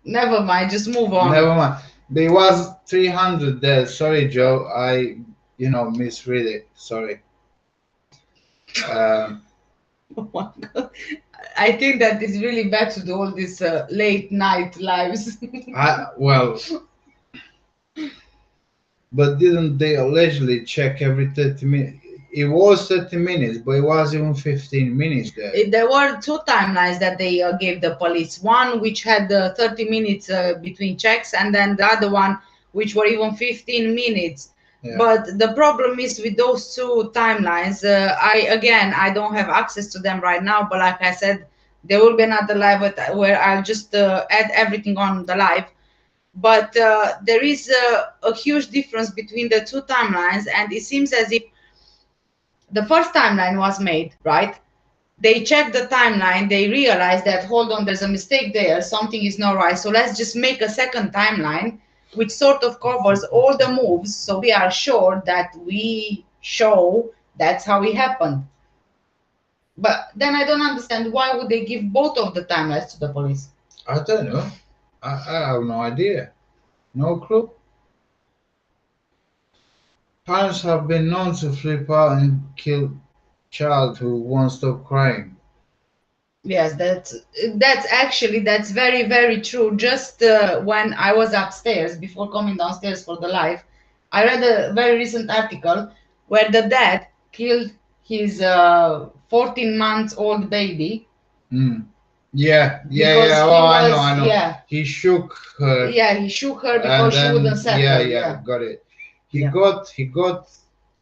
Never mind. Just move on. Never mind. There was 300 there. Sorry, Joe. I, misread it. Sorry. Um, Oh my God. I think that it's really bad to do all these late night lives. well, but didn't they allegedly check every 30 minutes? It was 30 minutes, but it was even 15 minutes there. There were two timelines that they gave the police. One which had 30 minutes between checks, and then the other one which were even 15 minutes. Yeah. But the problem is with those two timelines. I don't have access to them right now. But like I said, there will be another live where I'll just add everything on the live. But there is a huge difference between the two timelines, and it seems as if the first timeline was made right. They checked the timeline, they realized that hold on, there's a mistake there, something is not right, so let's just make a second timeline. which sort of covers all the moves, so we are sure that we show that's how it happened. But then I don't understand why would they give both of the timelines to the police? I don't know. I have no idea. No clue. Parents have been known to flip out and kill child who won't stop crying. Yes, that's actually that's very very true. Just when I was upstairs before coming downstairs for the live, I read a very recent article where the dad killed his 14 months old baby Mm. Yeah, yeah, because yeah. he Oh, I know, was, I know. yeah, He shook her, yeah, he shook her and because she wouldn't then yeah, settle. yeah, Yeah, got it. yeah, He got,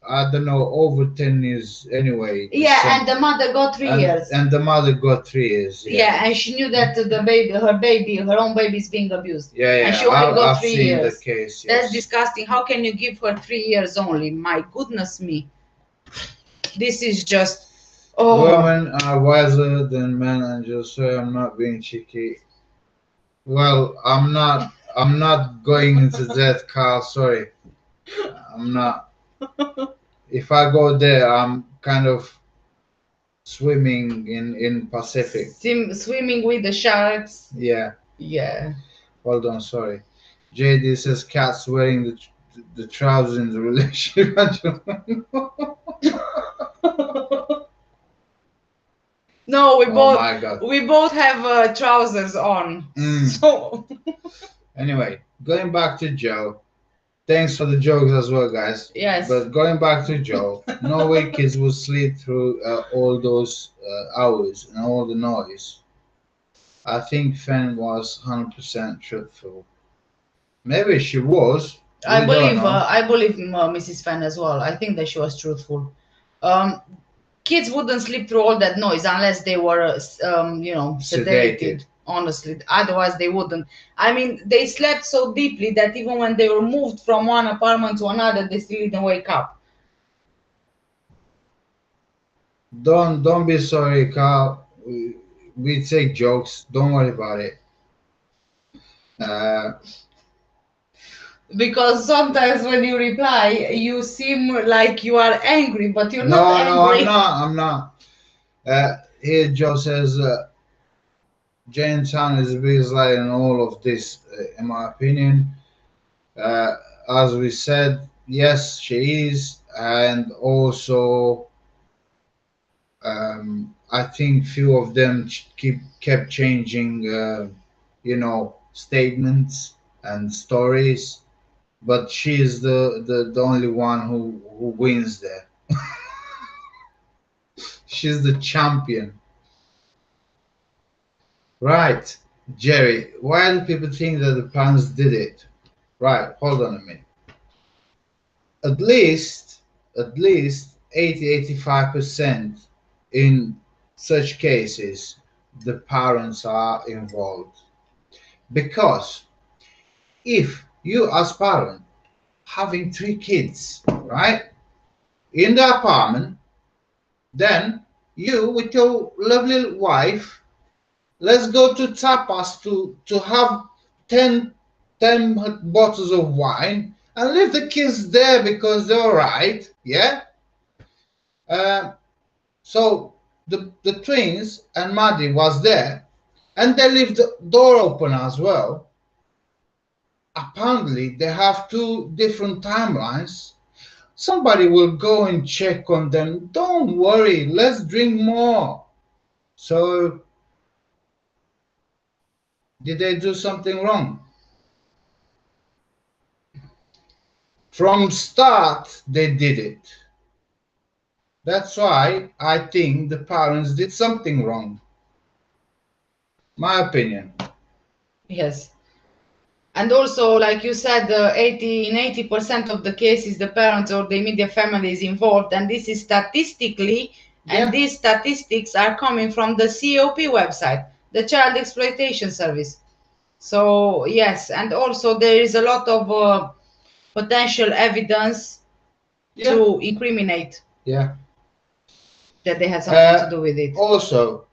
I don't know, over 10 years anyway. The yeah, son, and the mother got 3 years. and the mother got 3 years. Yeah, Yeah, and she knew that her own baby is being abused, yeah, and yeah. she only got I've three seen the years. case. That's Yes. disgusting. How can you give her 3 years only? My goodness me. This is just, oh, Women are wiser than men, and just say I'm not being cheeky. Well, I'm not. I'm not going into that, Carl. Sorry, I'm not. If I go there, I'm kind of swimming in Pacific. swimming with the sharks. Yeah. Yeah. Hold on. Sorry. JD says cats wearing the trousers in the relationship. No, Oh my god. we both have trousers on. Mm. So Anyway, going back to Joe. Thanks for the jokes as well, guys. yes. But going back to Joe, no way kids would sleep through all those hours and all the noise. I think Fan was 100% truthful. Maybe she was. We don't know. I believe Mrs. Fan as well. I think that she was truthful. Um, Kids wouldn't sleep through all that noise unless they were, Sedated. sedated. Honestly, otherwise they wouldn't. I mean, they slept so deeply that even when they were moved from one apartment to another, they still didn't wake up. Don't be sorry, Carl. We take jokes. Don't worry about it. Uh, Because sometimes when you reply, you seem like you are angry, but you're not no, I'm angry. not. I'm not. Here, Joe says Jane Town is the biggest lie in all of this, in my opinion. Uh, as we said, yes, she is, and also I think few of them kept changing, statements and stories. But she is the only one who wins there. She's the champion, right? Jerry, why do people think that the parents did it? Right, hold on a minute. At least, at least 80-85% in such cases, the parents are involved. Because if you as parent having 3 kids, right, in the apartment, then you with your lovely wife, let's go to tapas to have 10 10 bottles of wine and leave the kids there because they're all right. Yeah. Uh, so the twins and Maddie was there, and they leave the door open as well. Apparently, they have 2 different timelines. Somebody will go and check on them. Don't worry, let's drink more. So, did they do something wrong? From start, they did it. That's why I think the parents did something wrong. My opinion. Yes. And also, like you said, 80% of the cases, the parents or the immediate family is involved, and this is statistically, and Yeah. these statistics are coming from the COP website, the Child Exploitation Service. So yes, and also there is a lot of potential evidence Yeah. to incriminate Yeah. that they had something to Uh, do with it, Also,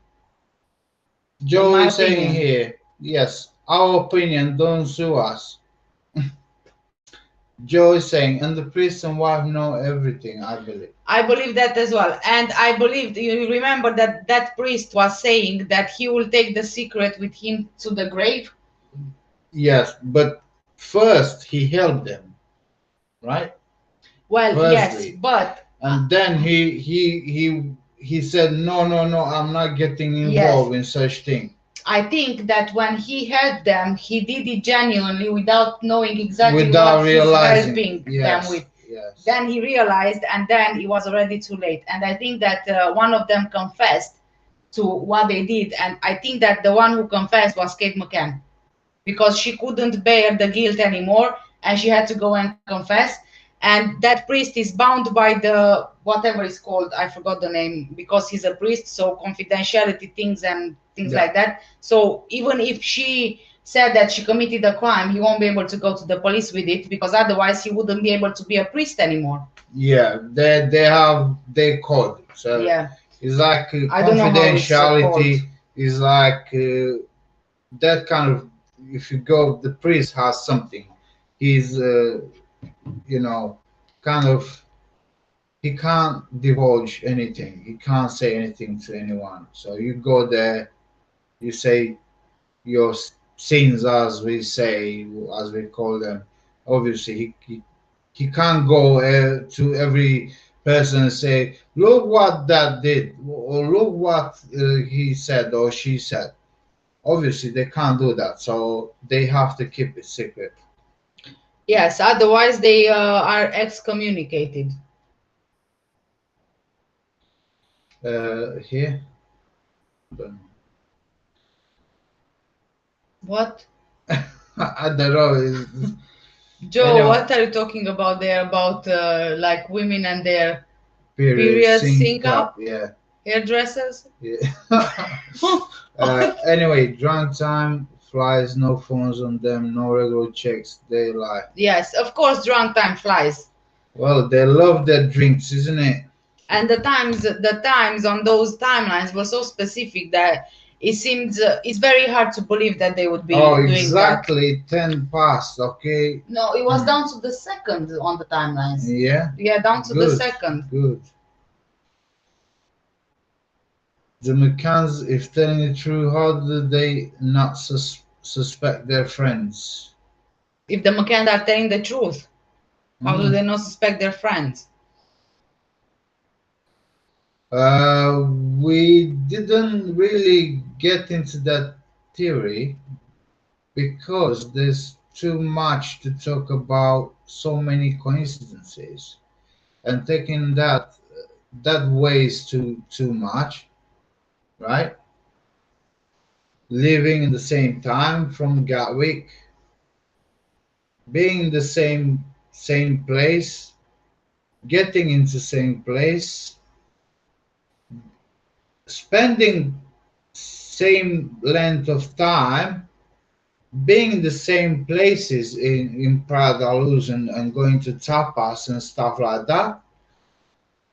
in Joe my is saying opinion. here, yes, our opinion, don't sue us. Joe is saying, and the priest and wife know everything, I believe. I believe that as well. And I believe you remember that that priest was saying that he will take the secret with him to the grave. Yes, but first he helped them, right? Well, yes, Firstly, but and then he said, no, no, no, I'm not getting yes, involved in such thing I think that when he helped them, he did it genuinely without knowing exactly without what he's realizing. helping them with. Yes, yes, Then he realized, and then it was already too late. And I think that one of them confessed to what they did, and I think that the one who confessed was Kate McCann, because she couldn't bear the guilt anymore and she had to go and confess. And that priest is bound by the whatever is called, I forgot the name, because he's a priest, so confidentiality things and things yeah, like that. So even if she said that she committed a crime, he won't be able to go to the police with it, because otherwise he wouldn't be able to be a priest anymore. yeah. They have their code. So Yeah, it's like I don't know how it's called. confidentiality is like that kind of. If you go, the priest has something. He's you know kind of he can't divulge anything. He can't say anything to anyone. So you go there, you say your sins, as we say, as we call them. Obviously, he can't go to every person and say, "Look what that did," or "Look what he said or she said." Obviously, they can't do that, so they have to keep it secret. Yes, otherwise they are excommunicated. Here, What? I don't know. Joe, Anyway, what are you talking about there? About like women and their period period sync sync up. up, Yeah, hairdressers? yeah. Anyway, drunk time flies, no phones on them, no regular checks. They lie. Yes, of course, drunk time flies. Well, they love their drinks, isn't it? And the times on those timelines were so specific that it seems it's very hard to believe that they would Oh, be doing that. exactly 10 past, okay? No, it was down to the second on the timelines. Yeah, Yeah, down to the good, second. good. The McCanns, if telling the truth, how do they not suspect their friends? If the McCanns are telling the truth, how do they Mm. not suspect their friends? We didn't really get into that theory because there's too much to talk about, so many coincidences, and taking that weighs too much, right? Living in the same time from Gatwick, being in the same place, getting into same place, spending same length of time, being in the same places in Paradalus and going to tapas and stuff like that,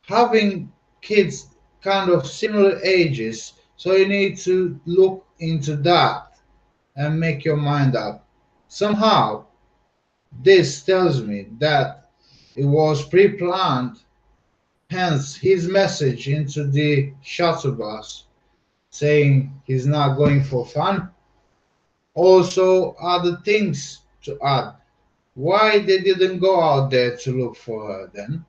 having kids kind of similar ages, so you need to look into that and make your mind up. Somehow, this tells me that it was pre planned, hence his message into the shuttle bus saying he's not going for fun. Also, other things to add. Why they didn't go out there to look for her then?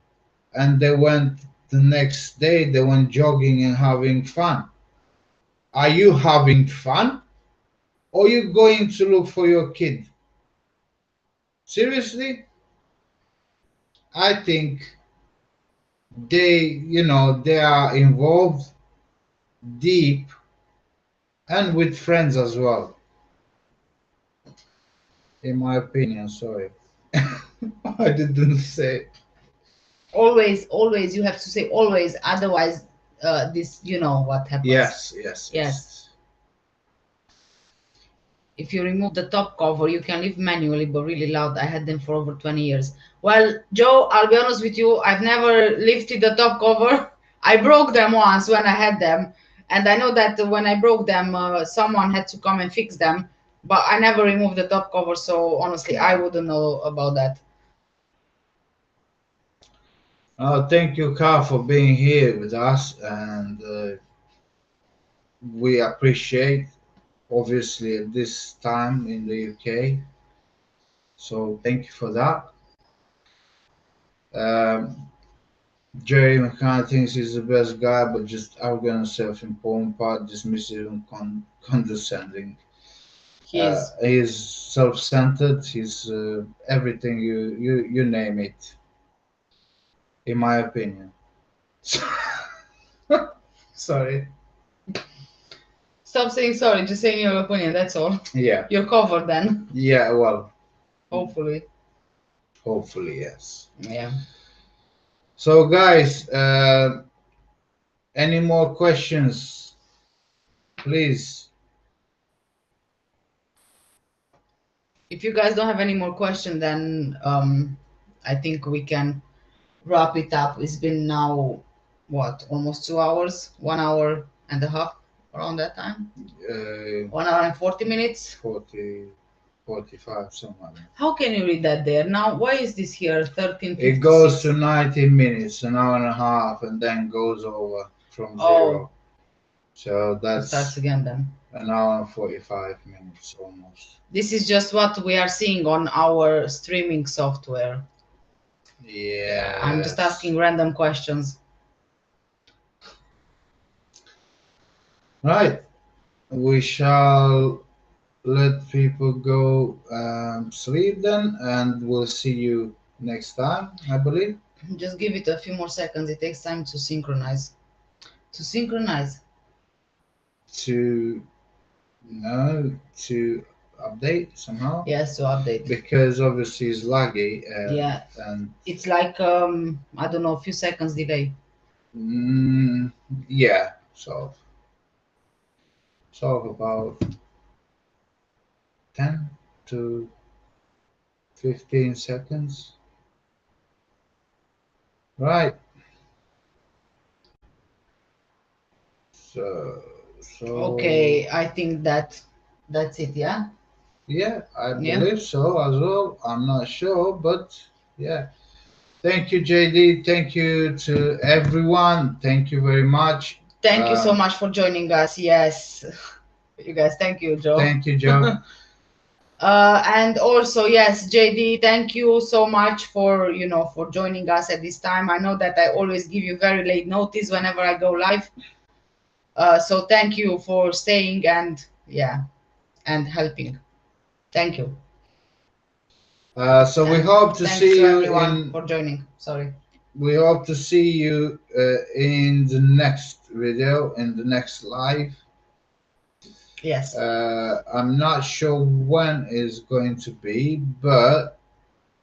And they went the next day, they went jogging and having fun. Are you having fun? Or you going to look for your kid? Seriously? I think they are involved deep and with friends as well, in my opinion. Sorry. I didn't say. Always, always, you have to say always, otherwise, this, you know what happens. Yes, yes, Yes. yes. If you remove the top cover, you can leave manually, but really loud. I had them for over 20 years. Well, Joe, I'll be honest with you, I've never lifted the top cover. I broke them once when I had them, and I know that when I broke them, someone had to come and fix them, but I never removed the top cover, so honestly, I Yeah. wouldn't know about that. Thank you, Carl, for being here with us, and we appreciate, obviously, at this time in the UK. So thank you for that. Um, Jerry McCann thinks he's the best guy, but just arrogant and self-important, part dismissive and condescending. He is. He's self-centered. He's everything you name it, in my opinion. Sorry. Stop saying sorry, just saying your opinion, that's all. Yeah. You're covered then. Yeah. Well, Hopefully. hopefully, yes. Yeah. So, guys, any more questions, please? If you guys don't have any more questions, then I think we can wrap it up. It's been now what, almost 2 hours, 1 hour and a half around that time. 1 hour and 40 minutes. 40, 45, something like that. How can you read that there? Now, why is this here 13:56? It goes to 90 minutes, an hour and a half, and then goes over from zero. So It that's starts again then. an hour and 45 minutes almost. This is just what we are seeing on our streaming software. Yeah. I'm just asking random questions. Right. We shall let people go sleep then, and we'll see you next time, I believe. Just give it a few more seconds. It takes time to synchronize. To synchronize. To no, to update somehow. Yes, to update. Because obviously it's laggy. Yeah. And It's like I don't know, a few seconds delay. Yeah. So about 10 to 15 seconds. Right. So Okay, I think that's it, yeah? yeah, I Yeah. believe so as well. I'm not sure, but yeah. Thank you, JD. Thank you to everyone. Thank you very much. Thank you so much for joining us. Yes. You guys, thank you, Joe. Thank you, Joe. And also, yes, JD, thank you so much for for joining us at this time. I know that I always give you very late notice whenever I go live. So thank you for staying and and helping. Thank you. So we hope to Thanks see to you everyone for joining. Sorry. We hope to see you in the next video, in the next live. Yes. I'm not sure when it's going to be, but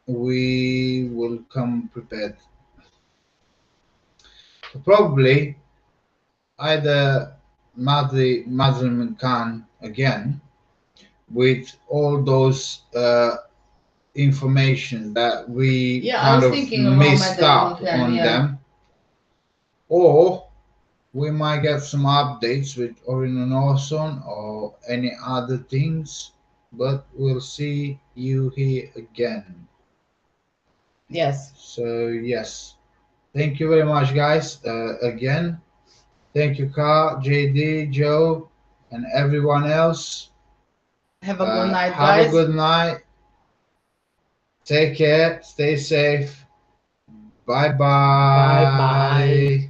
we will come prepared. Probably either Madeleine Mccann again with all those information that we kind of missed out on them, or we might get some updates with Orient Orson or any other things, but we'll see you here again. Yes. So yes, thank you very much, guys. Again, thank you, Carl, JD, Joe, and everyone else. Have a good night, have guys. a good night. Take care. Stay safe. Bye bye. Bye bye.